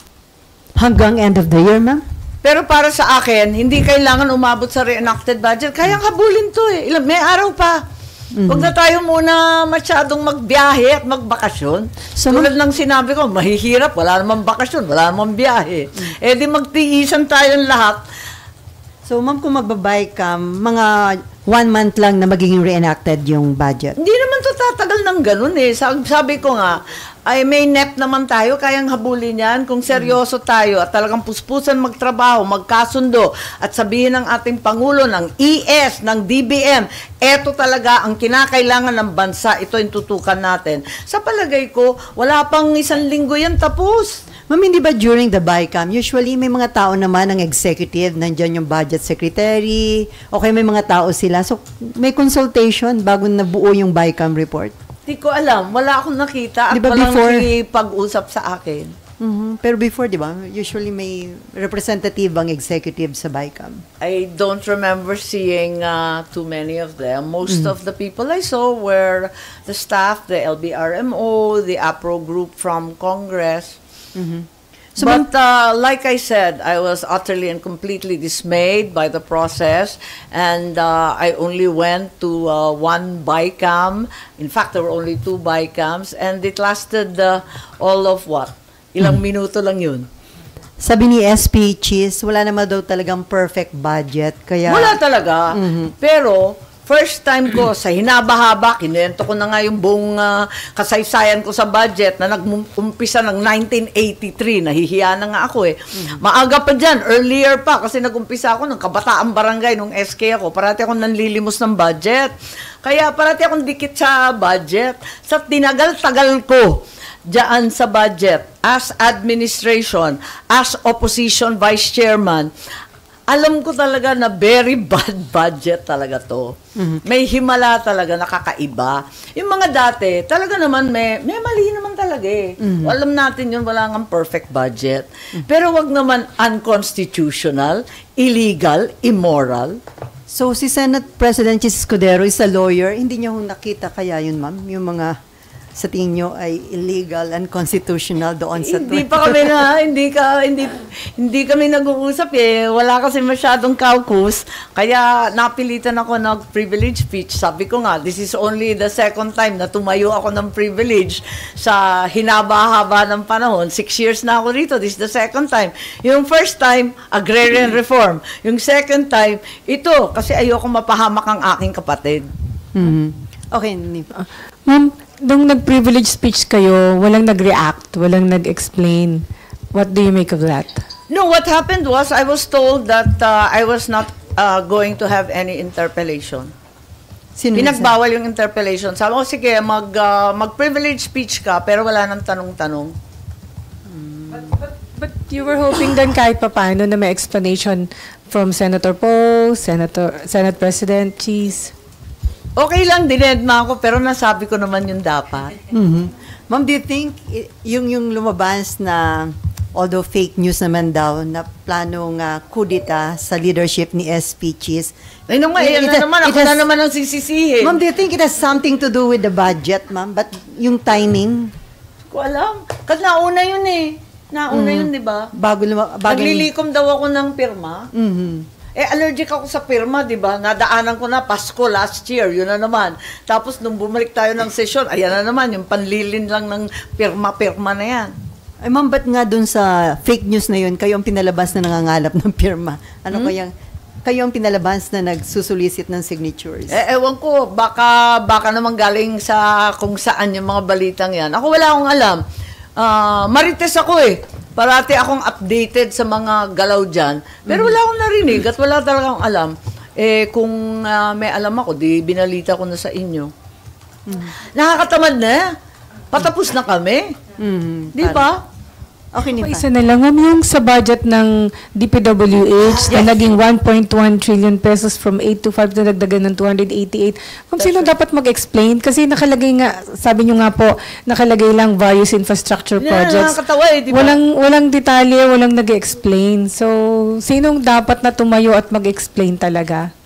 Hanggang end of the year, ma'am? Pero para sa akin, hindi kailangan umabot sa reenacted budget. Kayang habulin to eh. May araw pa. Huwag na tayo muna masyadong magbiyahe at magbakasyon. So, tulad ng sinabi ko, mahihirap, wala namang bakasyon, wala namang biyahe. Eh di magtiisan tayong lahat. So, ma'am, kung magbabay ka, mga 1 month lang na magiging reenacted yung budget. Hindi naman to tatagal ng ganun eh. Sabi ko nga, ay may NEP naman tayo, kayang habulin yan. Kung seryoso tayo at talagang puspusan magtrabaho, magkasundo, at sabihin ng ating Pangulo, ng ES, ng DBM, eto talaga ang kinakailangan ng bansa, ito yung tutukan natin. Sa palagay ko, wala pang 1 linggo yan tapos. Ma'am, hindi ba during the BICAM, usually may mga tao naman ng executive, nandyan yung budget secretary, okay, may mga tao sila. So, may consultation bago nabuo yung BICAM report. Di ko alam. Wala akong nakita at Di ba walang before- pag-usap sa akin. Pero before, di ba, usually may representative ang executive sa BICAM. I don't remember seeing too many of them. Most of the people I saw were the staff, the LBRMO, the APRO group from Congress. So, But like I said, I was utterly and completely dismayed by the process, and I only went to one BICAM. In fact, there were only 2 BICAMs, and it lasted all of what? Ilang minuto lang yun. Sabi ni SP Cheese, wala naman daw talagang perfect budget. Kaya, Wala talaga. Pero First time ko, sa hinaba-haba, kinuwento ko na nga yung buong kasaysayan ko sa budget na nag-umpisa ng 1983. Nahihiya na nga ako eh. Maaga pa dyan, earlier pa, kasi nag-umpisa ako ng kabataang barangay nung SK ako. Parati akong nanlilimos ng budget. Kaya parati akong dikit sa budget. Sa tinagal-tagal ko diyan sa budget, as administration, as opposition vice chairman, alam ko talaga na very bad budget talaga to. May himala talaga, nakakaiba. Yung mga dati, talaga naman may mali naman talaga eh. Alam natin yun, wala nga perfect budget. Pero wag naman unconstitutional, illegal, immoral. So, si Senate President Chis Escudero is a lawyer. Hindi niyo nakita kaya yun, ma'am? Yung mga sa tingin nyo ay illegal and constitutional doon sa Hindi pa kami hindi kami nag-uusap eh. Wala kasi masyadong caucus. Kaya napilitan ako ng privilege speech. Sabi ko nga, this is only the second time na tumayo ako ng privilege sa hinaba-haba ng panahon. 6 years na ako rito. This is the second time. Yung first time, agrarian reform. Yung second time, ito, kasi ayoko mapahamak ang aking kapatid. Okay. Ma'am, nung nag-privilege speech kayo, walang nag-react, walang nag-explain. What do you make of that? No, what happened was I was told that I was not going to have any interpellation. Pinagbawal yung interpellation. Sabi ko, sige, mag-privilege speech ka, pero wala nang tanong-tanong. But you were hoping then kahit papaano na may explanation from Senator Poe, Senate President Cheese. Okay lang, dinedma ako, pero nasabi ko naman yung dapat. Ma'am, do you think yung lumabas na, although fake news naman daw, na planong kudita sa leadership ni SP Cheese? Ay naman, ako na naman ang sisisihin. Ma'am, do you think it has something to do with the budget, ma'am? But yung timing? Hindi ko alam. Kasi nauna yun eh. Nauna yun, di ba? Naglilikom daw ako ng pirma. Allergic ako sa pirma, di ba? Nadaanan ko na Pasko last year, yun na naman. Tapos nung bumalik tayo ng sesyon, ayan na naman, yung panlilin lang ng pirma-pirma na yan. Ay ma'am, ba't nga dun sa fake news na yun, kayo ang pinalabas na nangangalap ng pirma? Ano kayo ang pinalabas na nagsusulisit ng signatures? Ewan ko, baka naman galing sa kung saan yung mga balitang yan. Ako wala akong alam. Marites ako eh. Parati akong updated sa mga galaw dyan. Pero wala akong narinig at wala talagang alam. Kung may alam ako, di binalita ko na sa inyo. Nakakatamad na. Patapos na kami. Di ba? Okay, Nipa. Isa na lang, yung sa budget ng DPWH na naging 1.1 trillion pesos from 8 to 5 na dagdagan ng 288. Kung sino dapat mag-explain? Kasi nakalagay nga, sabi nyo nga po, nakalagay lang various infrastructure projects. Nakakatawa eh, di ba? Walang detalye, walang nag-explain. So, sinong dapat na tumayo at mag-explain talaga?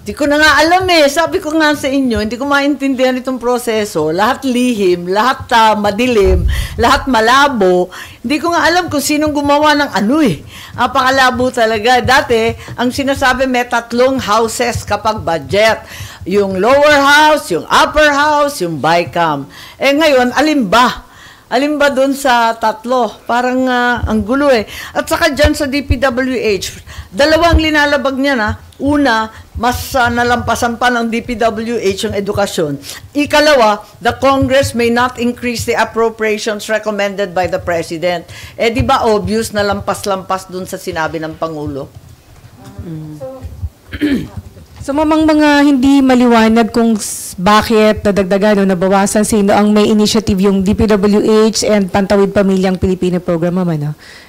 Hindi ko na nga alam eh. Sabi ko nga sa inyo, hindi ko maintindihan itong proseso. Lahat lihim, lahat madilim, lahat malabo. Hindi ko nga alam kung sinong gumawa ng ano eh. Apakalabo talaga. Dati, ang sinasabi may 3 houses kapag budget. Yung lower house, yung upper house, yung BICAM. Ngayon, alin ba? Alin ba dun sa 3? Parang ang gulo eh. At saka dyan sa DPWH, 2 linalabag niya na. Una, mas nalampasan pa ng DPWH yung edukasyon. Ikalawa, the Congress may not increase the appropriations recommended by the President. Di ba obvious na lampas-lampas dun sa sinabi ng Pangulo? So, mga hindi maliwanag kung bakit nadagdagan o nabawasan, sino ang may initiative, yung DPWH and Pantawid Pamilyang Pilipino Program,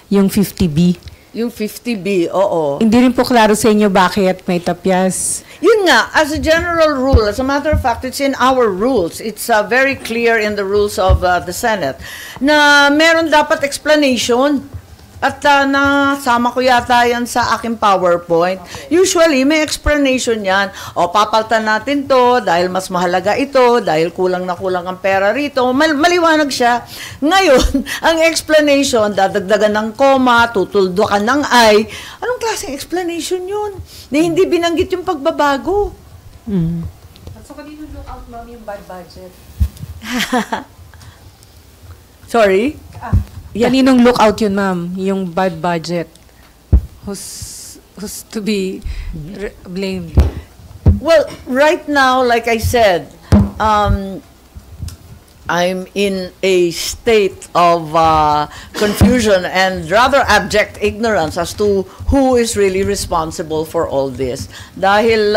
yung 50B. Yung 50B, oo. Hindi rin po klaro sa inyo bakit may tapyas. Yun nga, as a general rule, as a matter of fact, it's in our rules. It's very clear in the rules of the Senate na meron dapat explanation. At nasama ko yata yan sa aking PowerPoint. Usually, may explanation yan. O, papaltan natin to dahil mas mahalaga ito, dahil kulang na kulang ang pera rito. Maliwanag siya. Ngayon, ang explanation, dadagdagan ng comma, tutuldukan ng I. Anong klaseng explanation yun? Na hindi binanggit yung pagbabago. So, kanino look out, ma'am, yung bad budget? Sorry? Yeah. Kaninong lookout yun, ma'am? Yung bad budget? Who's to be blamed? Well, right now, like I said, I'm in a state of confusion and rather abject ignorance as to who is really responsible for all this. Dahil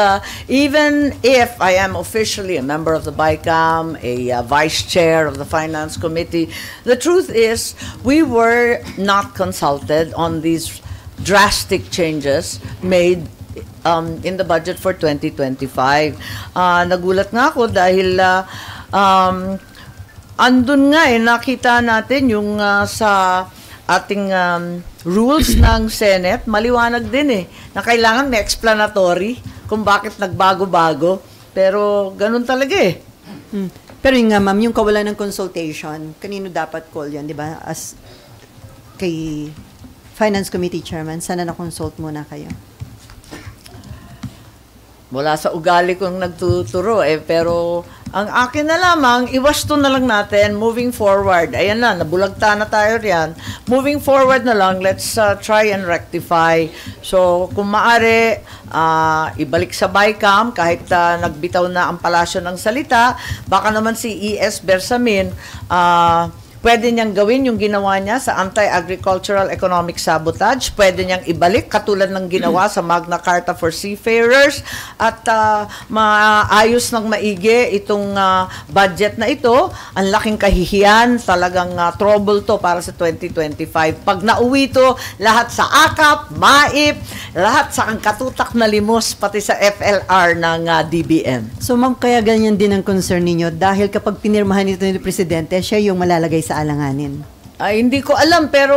even if I am officially a member of the BICAM, a vice chair of the Finance Committee, the truth is we were not consulted on these drastic changes made in the budget for 2025. Nagulat nga ako dahil andun nga nakita natin yung sa ating rules ng Senate, maliwanag din na kailangan may explanatory kung bakit nagbago-bago. Pero ganun talaga Pero yung nga, ma'am, yung kawalan ng consultation, kanino dapat call yan, di ba? As kay Finance Committee Chairman, sana na-consult muna kayo? Wala sa ugali kong nagtuturo pero ang akin na lamang, iwasto na lang natin moving forward. Ayan na, nabulagta na tayo riyan. Moving forward na lang, let's try and rectify. So, kung maaari, ibalik sa BICAM kahit nagbitaw na ang palasyo ng salita, baka naman si E.S. Bersamin, pwede niyang gawin yung ginawa niya sa anti-agricultural economic sabotage. Pwede niyang ibalik katulad ng ginawa sa Magna Carta for Seafarers at maayos ng maigi itong budget na ito. Ang laking kahihiyan, talagang trouble to para sa 2025. Pag nauwi to, lahat sa AKAP, MAIP, lahat sa katutak na limos, pati sa FLR ng DBM. So, ma'am, kaya ganyan din ang concern ninyo dahil kapag pinirmahan ito ng Presidente, siya yung malalagay sa alanganin. Ay, hindi ko alam, pero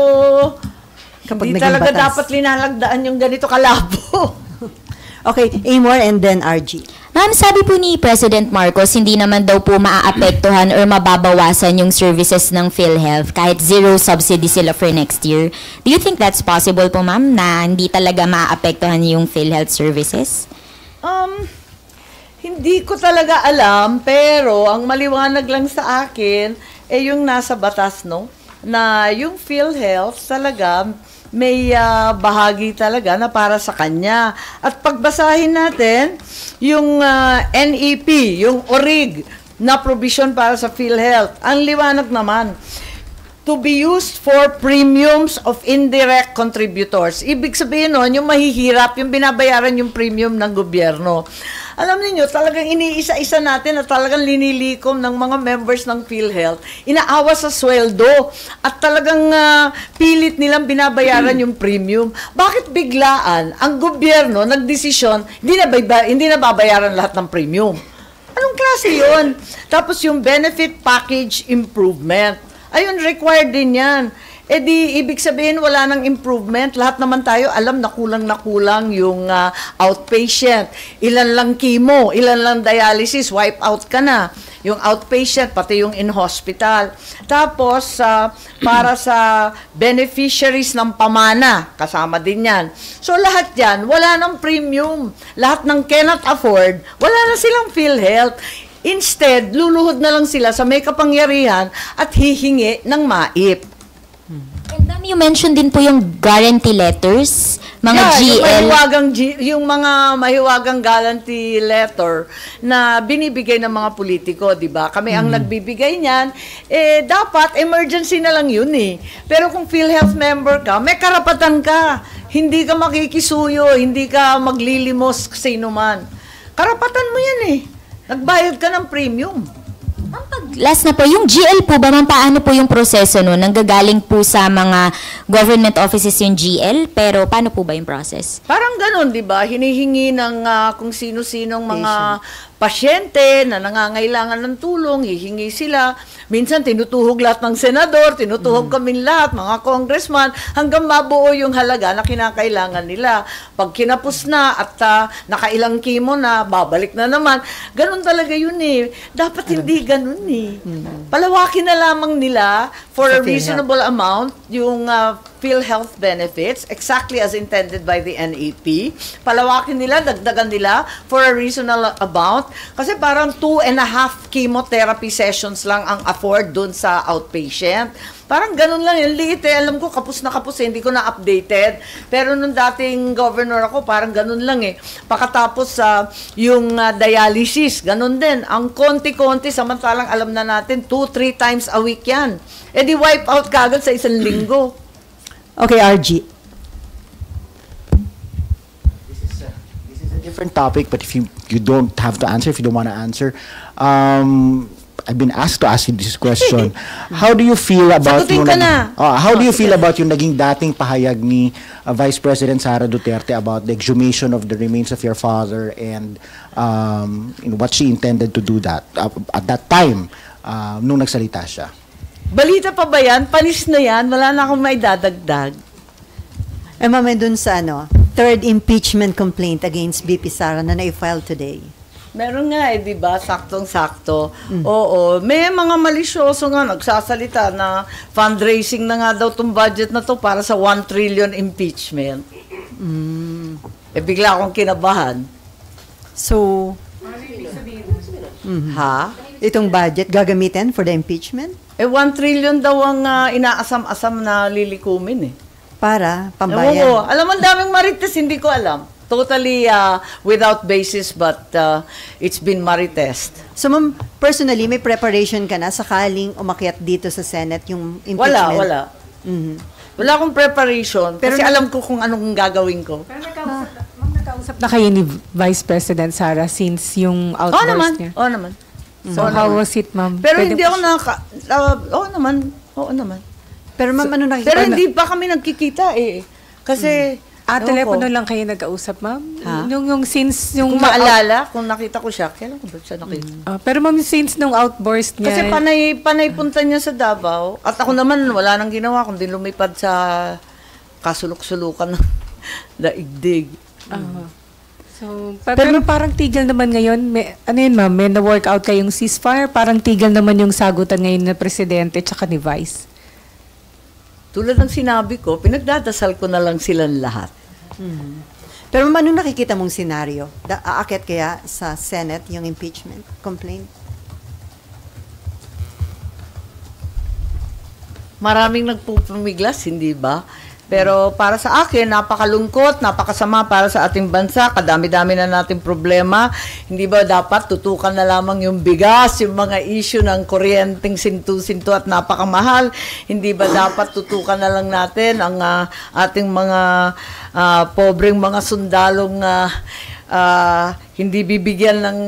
Kapag hindi naging talaga batas. dapat linalagdaan yung ganito kalabo. Okay, Amor and then RG. Ma'am, sabi po ni President Marcos, hindi naman daw po maaapektuhan or mababawasan yung services ng PhilHealth kahit zero subsidy sila for next year. Do you think that's possible po, ma'am, na hindi talaga maaapektuhan yung PhilHealth services? Hindi ko talaga alam, pero ang maliwanag lang sa akin, yung nasa batas, no? Na yung PhilHealth talaga may bahagi talaga na para sa kanya. At pagbasahin natin, yung NEP, yung ORIG na provision para sa PhilHealth, ang liwanag naman, to be used for premiums of indirect contributors. Ibig sabihin nun, yung mahihirap, yung binabayaran yung premium ng gobyerno. Alam niyo, talagang iniisa-isa natin at talagang linilikom ng mga members ng PhilHealth, inaawa sa sweldo at talagang pilit nilang binabayaran yung premium. Bakit biglaan ang gobyerno nagdesisyon, hindi na babayaran lahat ng premium? Anong klase yun? Tapos yung benefit package improvement, ayun, required din yan. Di, ibig sabihin, wala nang improvement. Lahat naman tayo, alam na kulang yung outpatient. Ilan lang chemo, ilan lang dialysis, wipe out ka na. Yung outpatient, pati yung in-hospital. Tapos, para sa beneficiaries ng pamana, kasama din yan. So, lahat yan, wala nang premium. Lahat ng cannot afford, wala na silang PhilHealth. Instead, luluhod na lang sila sa may kapangyarihan at hihingi ng MAIP. And ma'am, you mentioned din po yung guarantee letters, mga GL. Yung mga mahiwagang guarantee letter na binibigay ng mga politiko, di ba? Kami ang nagbibigay niyan, dapat emergency na lang yun Pero kung PhilHealth member ka, may karapatan ka. Hindi ka makikisuyo, hindi ka maglilimos sino man. Karapatan mo yan Nagbayad ka ng premium. Last na po, yung GL po ba, ma'am, paano po yung proseso nun? Nanggagaling po sa mga government offices yung GL, pero paano po ba yung process? Parang ganun, di ba? Hinihingi ng kung sino-sinong mga pasyente na nangangailangan ng tulong, hihingi sila. Minsan, tinutuhog lahat ng senador, tinutuhog kami lahat, mga congressman, hanggang mabuo yung halaga na kinakailangan nila. Pag kinapos na at nakailang chemo na, babalik na naman. Ganun talaga yun Dapat hindi ganun Palawakin na lamang nila for a reasonable amount yung PhilHealth benefits, exactly as intended by the NAP. Palawakin nila, dagdagan nila for a reasonable amount. Kasi parang 2.5 chemotherapy sessions lang ang afford dun sa outpatient. Parang ganun lang yung liit eh. Alam ko, kapos na kapos eh. Hindi ko na updated. Pero nung dating governor ako, parang ganun lang eh. Pakatapos sa yung dialysis, ganun din. Ang konti-konti, samantalang alam na natin, 2-3 times a week yan. Eh di wipe out kagad sa isang linggo. Okay, RG. This is a different topic, but if you don't have to answer, if you don't want to answer, I've been asked to ask you this question. How do you feel about Sagutin ka na. How do you feel about yung naging dating pahayag ni Vice President Sara Duterte about the exhumation of the remains of your father and what she intended to do that at that time nung nagsalita siya? Balita pa ba yan? Panis na yan. Wala na akong may dadagdag. Eh, ma'am, dun sa third impeachment complaint against BP Sara na na-file today. Meron nga eh, di ba? Saktong-sakto. Oo. May mga malisyoso nga nagsasalita na fundraising na nga daw tong budget na to para sa 1 trillion impeachment. Eh, bigla akong kinabahan. So, Ha? itong budget gagamitin for the impeachment? Eh, 1 trillion daw ang inaasam-asam na lilikumin eh. Para Oo. pambayan. Alam mo, ang daming marites, hindi ko alam. Totally without basis, but it's been maritest. So, ma'am, personally, may preparation ka na sakaling umakyat dito sa Senate yung impeachment? Wala. Mhm. Wala akong preparation, Pero kasi alam ko kung anong gagawin ko. Pero nagkausap na kayo ni Vice President Sara since yung outburst niya. Oo naman. So, how was it, ma'am? Pero Pwede hindi po ako Oo naman. Pero ma'am, ano nakikita? Pero hindi pa kami nagkikita eh. Kasi, ewan telepono ko. lang kayo nag-kausap, ma'am? Ha? Yung since yung... Kung maalala, kung nakita ko siya, kailan ko ba siya nakita? Pero ma'am, since nung outburst niya... Kasi panay punta niya sa Davao. At ako naman, wala nang ginawa kundi lumipad sa kasulok-sulukan ng daigdig. So, pero parang tigil naman ngayon. Ano yun, ma'am? May na-workout kayong ceasefire? Parang tigil naman yung sagutan ngayon ng Presidente tsaka ni Vice. Tulad ng sinabi ko, pinagdadasal ko na lang silang lahat. Pero ma'am, anong nakikita mong senaryo? Aakyat kaya sa Senate yung impeachment complaint? Maraming nagpupumiglas, hindi ba? Pero para sa akin, napakalungkot, napakasama para sa ating bansa. Kadami-dami na nating problema. Hindi ba dapat tutukan na lamang yung bigas, yung mga issue ng kuryenteng sintu-sintu at napakamahal? Hindi ba dapat tutukan na lang natin ang ating mga pobreng mga sundalong hindi bibigyan ng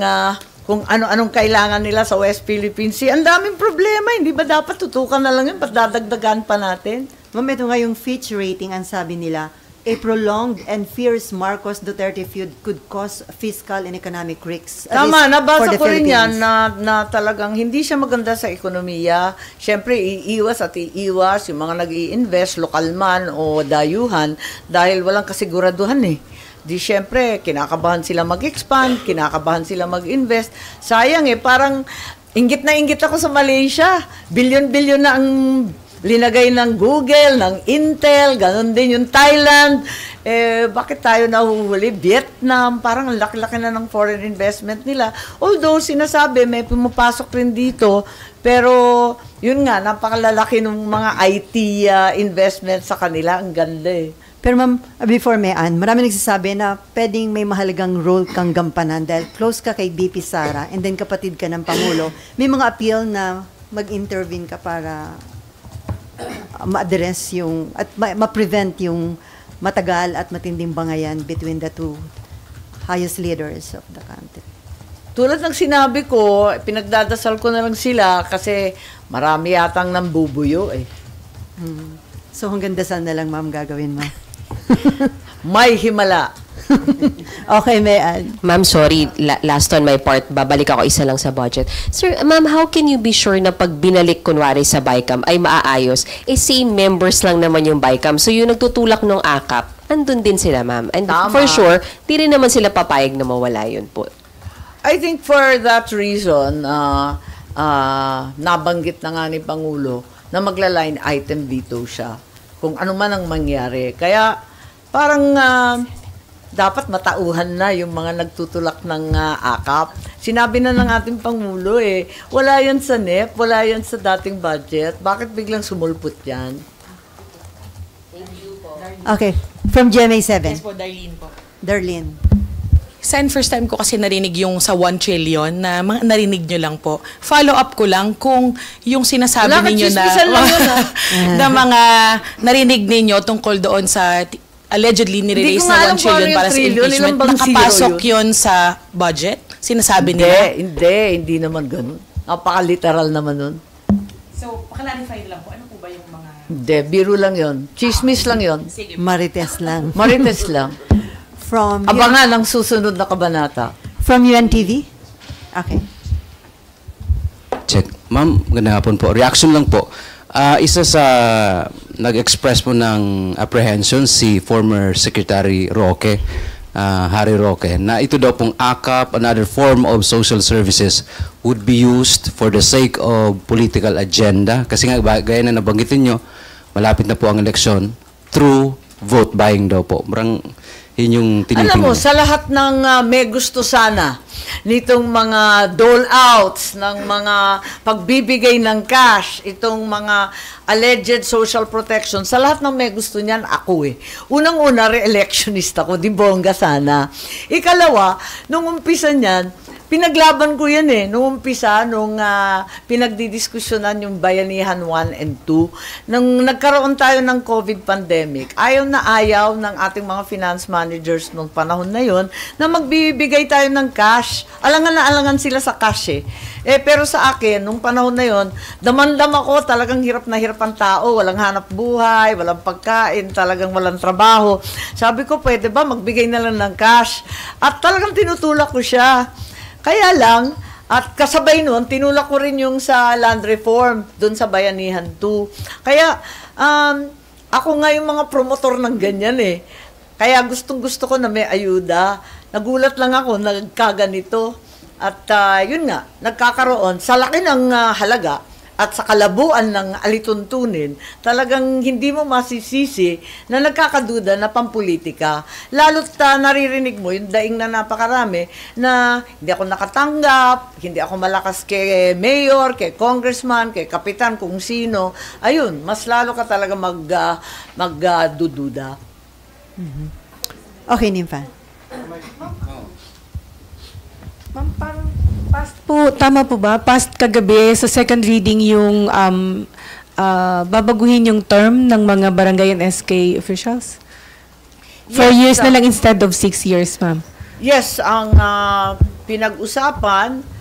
kung ano-anong kailangan nila sa West Philippine Sea? Ang daming problema. Hindi ba dapat tutukan na lang yun? Ba't dadagdagan pa natin? Ma'am, ito nga yung Fitch rating, ang sabi nila, a prolonged and fierce Marcos Duterte feud could cause fiscal and economic risks. Tama, nabasa for the ko rin yan Philippines. na talagang hindi siya maganda sa ekonomiya. Siyempre, iiwas yung mga nag-i-invest, lokal man o dayuhan, dahil walang kasiguraduhan eh. Di siyempre, kinakabahan sila mag-expand, kinakabahan sila mag-invest. Sayang eh, parang inggit na inggit ako sa Malaysia. Bilyon-bilyon na ang linagay ng Google, ng Intel, ganun din yung Thailand. Bakit tayo nahuhuli? Vietnam, parang ang laki-laki na ng foreign investment nila. Although, sinasabi, may pumapasok rin dito, pero yun nga, napakalalaki ng mga IT investment sa kanila. Ang ganda eh. Pero ma'am, before may marami nagsasabi na pwedeng may mahalagang role kang gampanan dahil close ka kay BP Sara and then kapatid ka ng Pangulo. May mga appeal na mag-intervene ka para ma-address yung, at ma-prevent yung matagal at matinding bangayan between the two highest leaders of the country. Tulad ng sinabi ko, pinagdadasal ko na lang sila kasi marami yatang nambubuyo eh. So hanggang dasal na lang ma'am gagawin mo. May himala. Okay, Mayan. Ma'am, sorry, last on my part, babalik ako isa lang sa budget. Sir, ma'am, how can you be sure na pag binalik kunwari sa BICAM ay maaayos? Same members lang naman yung BICAM. So yung nagtutulak ng AKAP, andun din sila, ma'am. And Tama. for sure, di rin naman sila papayag na mawala yun po. I think for that reason, nabanggit na nga ni Pangulo na magla-line item veto siya. kung ano man ang mangyari. Kaya parang dapat matauhan na yung mga nagtutulak ng akap. Sinabi na ng ating Pangulo wala yan sa NEP, wala yan sa dating budget. Bakit biglang sumulpot yan? Okay. From GMA7. Yes po, Darlene po. Darlene. Sen, first time ko kasi narinig yung sa 1 trillion na narinig nyo lang po. Follow up ko lang kung yung sinasabi Wala, ninyo na, katsismisan lang yun, na mga narinig ninyo tungkol doon sa allegedly Hindi nirelease ko nga na alam 1 trillion kung ano para yung sa trillion, impeachment. ilang bang Nakapasok zero yun sa budget? Sinasabi nila? Hindi naman ganun. Napaka-literal naman nun. So, paklarify lang po. Ano po ba yung mga... Hindi, biro lang yon. Chismis lang yon. Sige. Marites lang. Marites lang. From Abangan ang susunod na kabanata. From UNTV? Okay. Check. Ma'am, magandang hapon po. Reaction lang po. Isa sa nag-express po ng apprehension si former Secretary Roque, Harry Roque, na ito daw pong AKAP, another form of social services, would be used for the sake of political agenda. Kasi nga, gaya na nabanggitin nyo, malapit na po ang eleksyon through vote buying daw po. Marang yun yung tinitingnan. Alam mo, sa lahat ng may gusto sana nitong mga dole-outs, ng mga pagbibigay ng cash, itong mga alleged social protection, sa lahat ng may gusto niyan, ako Unang-una, re-electionist ako, di bongga sana. Ikalawa, nung umpisa niyan, pinaglaban ko yan nung umpisa, nung pinagdidiskusyonan yung Bayanihan 1 and 2. Nung nagkaroon tayo ng COVID pandemic, ayaw na ayaw ng ating mga finance managers nung panahon na yon na magbibigay tayo ng cash. Alangan na alangan sila sa cash pero sa akin, nung panahon na yon, damandam ako, talagang hirap na hirap ang tao, walang hanap buhay, walang pagkain, talagang walang trabaho. Sabi ko, pwede ba magbigay na lang ng cash? At talagang tinutulak ko siya. Kaya lang, at kasabay nun, tinulak ko rin yung sa land reform, dun sa Bayanihan 2. Kaya, ako nga yung mga promotor ng ganyan Kaya gustong-gusto ko na may ayuda. Nagulat lang ako, nagkaganito. At yun nga, nagkakaroon, sa laki ng halaga, at sa kalabuan ng alituntunin, talagang hindi mo masisisi na nagkakaduda na pampolitika. Lalo't naririnig mo yung daing na napakarami na hindi ako nakatanggap, hindi ako malakas kay mayor, kay congressman, kay kapitan, kung sino. Ayun, mas lalo ka talaga magdududa. Okay, Nympha. Ma'am, parang past po, tama po ba? Past kagabi, sa second reading yung babaguhin yung term ng mga barangay and SK officials? 4 years na lang instead of 6 years, ma'am. Yes, ang pinag-usapan,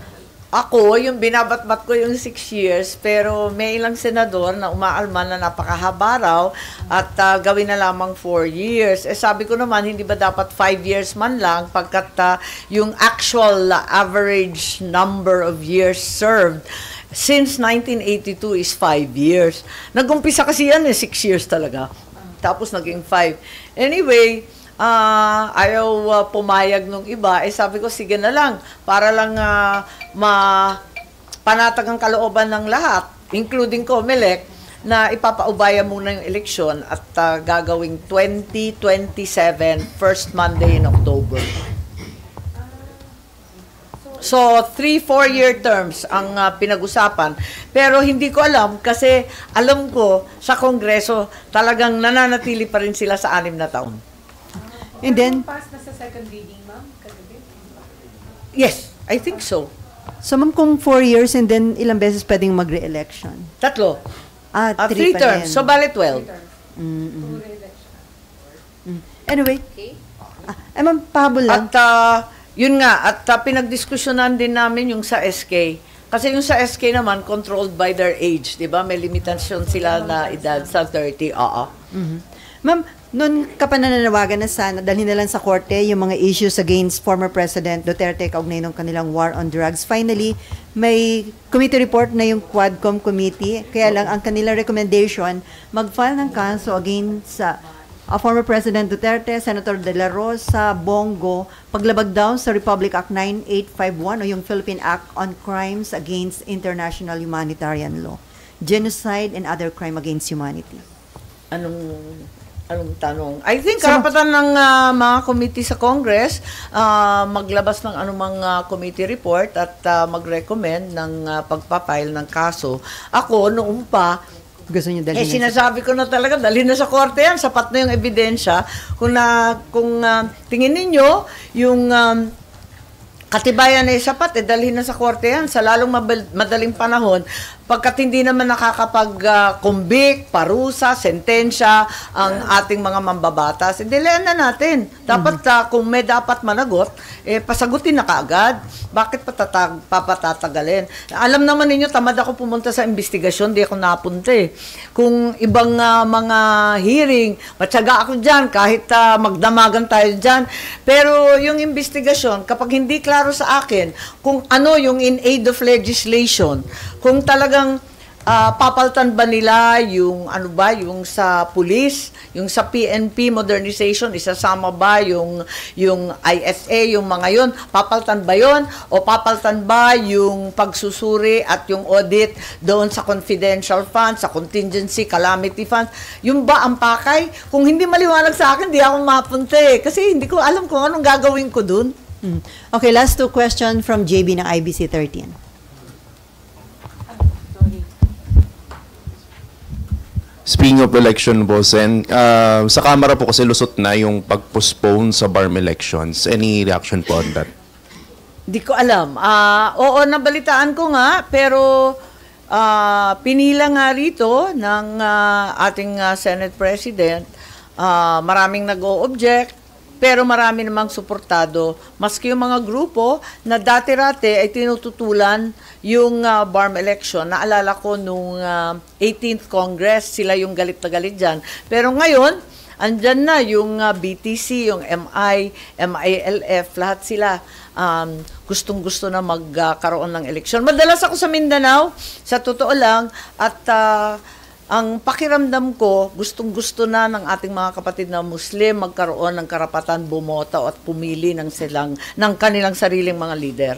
ako, yung binabatbat ko yung 6 years, pero may ilang senador na umaalman na napakahaba raw at gawin na lamang 4 years. Sabi ko naman, hindi ba dapat 5 years man lang pagkat yung actual average number of years served since 1982 is 5 years. Nag-umpisa kasi yan 6 years talaga. Tapos naging 5. Anyway, ayaw pumayag nung iba, sabi ko, sige na lang, para lang panatag ang kalooban ng lahat, including COMELEC, na ipapaubaya muna yung eleksyon at gagawing 2027, first Monday in October. So, 3-4-year terms ang pinag-usapan. Pero hindi ko alam kasi alam ko sa Kongreso talagang nananatili pa rin sila sa 6 na taon. And then, Pass na sa second reading, ma'am? Kagabi? Yes, I think so. so ma'am, kung 4 years and then ilang beses pwedeng mag-re-election? 3. 3 pa terms. rin. So, bali 12. Anyway, ma'am, pahabol lang. At yun nga, at pinagdiskusyonan din namin yung sa SK. Kasi yung sa SK naman, controlled by their age, di ba? May limitasyon sila na edad sa 30. Ma'am, noon ka pa nananawagan na sana, dalhin na lang sa korte yung mga issues against former President Duterte kaugnay ng kanilang war on drugs. Finally, may committee report na yung Quadcom Committee. Kaya lang, ang kanilang recommendation, mag-file ng kaso against former President Duterte, Senator De La Rosa, Bongo, paglabag daw sa Republic Act 9851 o yung Philippine Act on Crimes Against International Humanitarian Law, Genocide and Other Crime Against Humanity. Anong tanong? I think karapatan ng mga committee sa Congress maglabas ng anumang committee report at mag-recommend ng pagpapile ng kaso. Ako, noong pa, Gusto niyo dalhin na sinasabi ko na talaga, dalhin na sa korte yan, sapat na yung ebidensya. Kung tingin ninyo, yung katibayan ay sapat, dalhin na sa korte yan sa lalong madaling panahon. Pagkat hindi naman nakakapag-convict, parusa, sentensya ang ating mga mambabatas, dilayan na natin. Dapat kung may dapat managot, pasagutin na kaagad. Bakit papatatagalin? Alam naman ninyo, tamad ako pumunta sa investigasyon, di ako napunta eh. Kung ibang mga hearing, matyaga ako dyan, kahit magdamagan tayo dyan. Pero yung investigasyon, kapag hindi klaro sa akin kung ano yung in aid of legislation, kung talagang papaltan ba nila yung yung sa police, yung sa PNP modernization, isasama ba yung ISA, yung mga yon, papaltan ba yon o papaltan ba yung pagsusuri at yung audit doon sa confidential funds, sa contingency, calamity funds, yung ba ang pakay? Kung hindi maliwanag sa akin, di ako mapunta eh, kasi hindi ko alam kung anong gagawin ko doon. Okay, last two questions from JB ng IBC 13. Speaking of election, boss, and sa Kamara po kasi lusot na yung pag-postpone sa BARM elections. Any reaction po on that? Di ko alam. Oo, nabalitaan ko nga, pero pinila nga rito ng ating Senate President. Maraming nag-o-object, pero marami namang suportado. Maski yung mga grupo na dati-rati ay tinututulan yung BARM election. Naalala ko nung 18th Congress, sila yung galit na galit dyan. Pero ngayon, andyan na yung BTC, yung MI, MILF, lahat sila gustong-gusto na magkaroon ng eleksyon. Madalas ako sa Mindanao, sa totoo lang, at ang pakiramdam ko, gustong-gusto na ng ating mga kapatid na Muslim magkaroon ng karapatan bumoto at pumili ng kanilang sariling mga leader.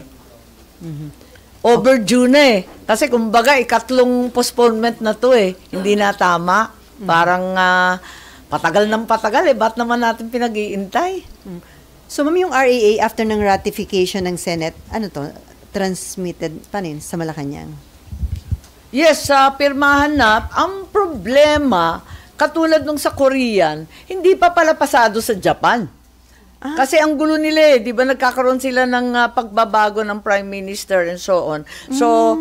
Overdue na eh. Kasi kumbaga, ikatlong postponement na to eh. Hindi na tama. Parang patagal ng patagal eh. Ba't naman natin pinag-iintay? So, ma'am, yung RAA after ng ratification ng Senate, transmitted pa rin sa Malacanang? Yes, pirmahan na. Ang problema, katulad nung sa Korean, hindi pa pala pasado sa Japan. Kasi ang gulo nila eh, di ba nagkakaroon sila ng pagbabago ng Prime Minister and so on. So,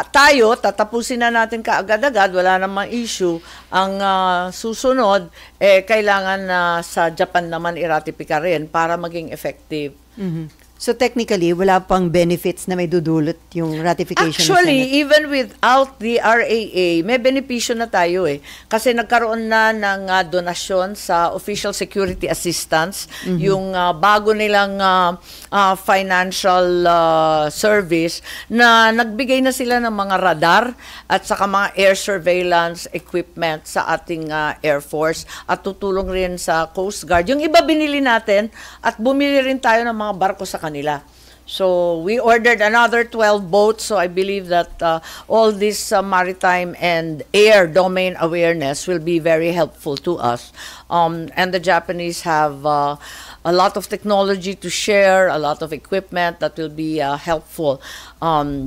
tayo, tatapusin na natin kaagad-agad, wala namang issue. Ang susunod, kailangan sa Japan naman i-ratify rin para maging effective. So technically, wala pang benefits na may dudulot yung ratification ng Senate? Actually, even without the RAA, may benepisyo na tayo eh. Kasi nagkaroon na ng donasyon sa Official Security Assistance, yung bago nilang financial service, na nagbigay na sila ng mga radar at saka mga air surveillance equipment sa ating Air Force at tutulong rin sa Coast Guard. Yung iba binili natin at bumili rin tayo ng mga barko sa kanila. So we ordered another 12 boats. So I believe that all this maritime and air domain awareness will be very helpful to us. And the Japanese have a lot of technology to share, a lot of equipment that will be helpful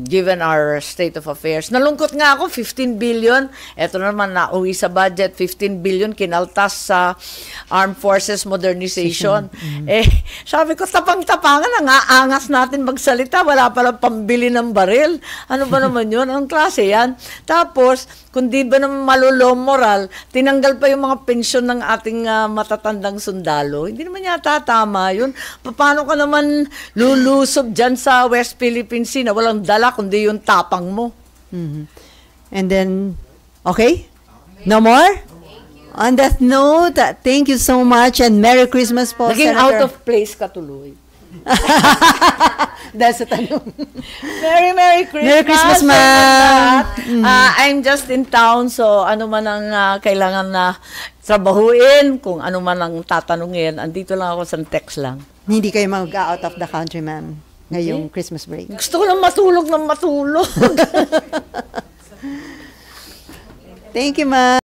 given our state of affairs. Nalungkot nga ako, 15 billion. Ito naman, nauwi sa budget, 15 billion kinaltas sa Armed Forces Modernization. Sabi ko, tapang-tapangan, ang aangas natin magsalita, wala palang pambili ng baril. Ano ba naman yun? Anong klase yan? Tapos, kung di ba naman malulo moral, tinanggal pa yung mga pensyon ng ating matatandang sundalo. Hindi naman yata tama yun. Paano ka naman lulusob dyan sa West Philippine Sea na walang dala kundi yung tapang mo? And then, okay? No more? On that note, thank you so much and Merry Christmas po, Naging Senator. out of place ka tuloy. Dahil sa tanong. Merry Christmas! Merry Christmas, ma'am! I'm just in town, so ano man ang kailangan na trabahuin, kung ano man ang tatanungin, andito lang ako sa text lang. Hindi kayo mag-out of the country, ma'am, ngayong Christmas break. Gusto ko lang matulog ng matulog. Thank you, ma'am.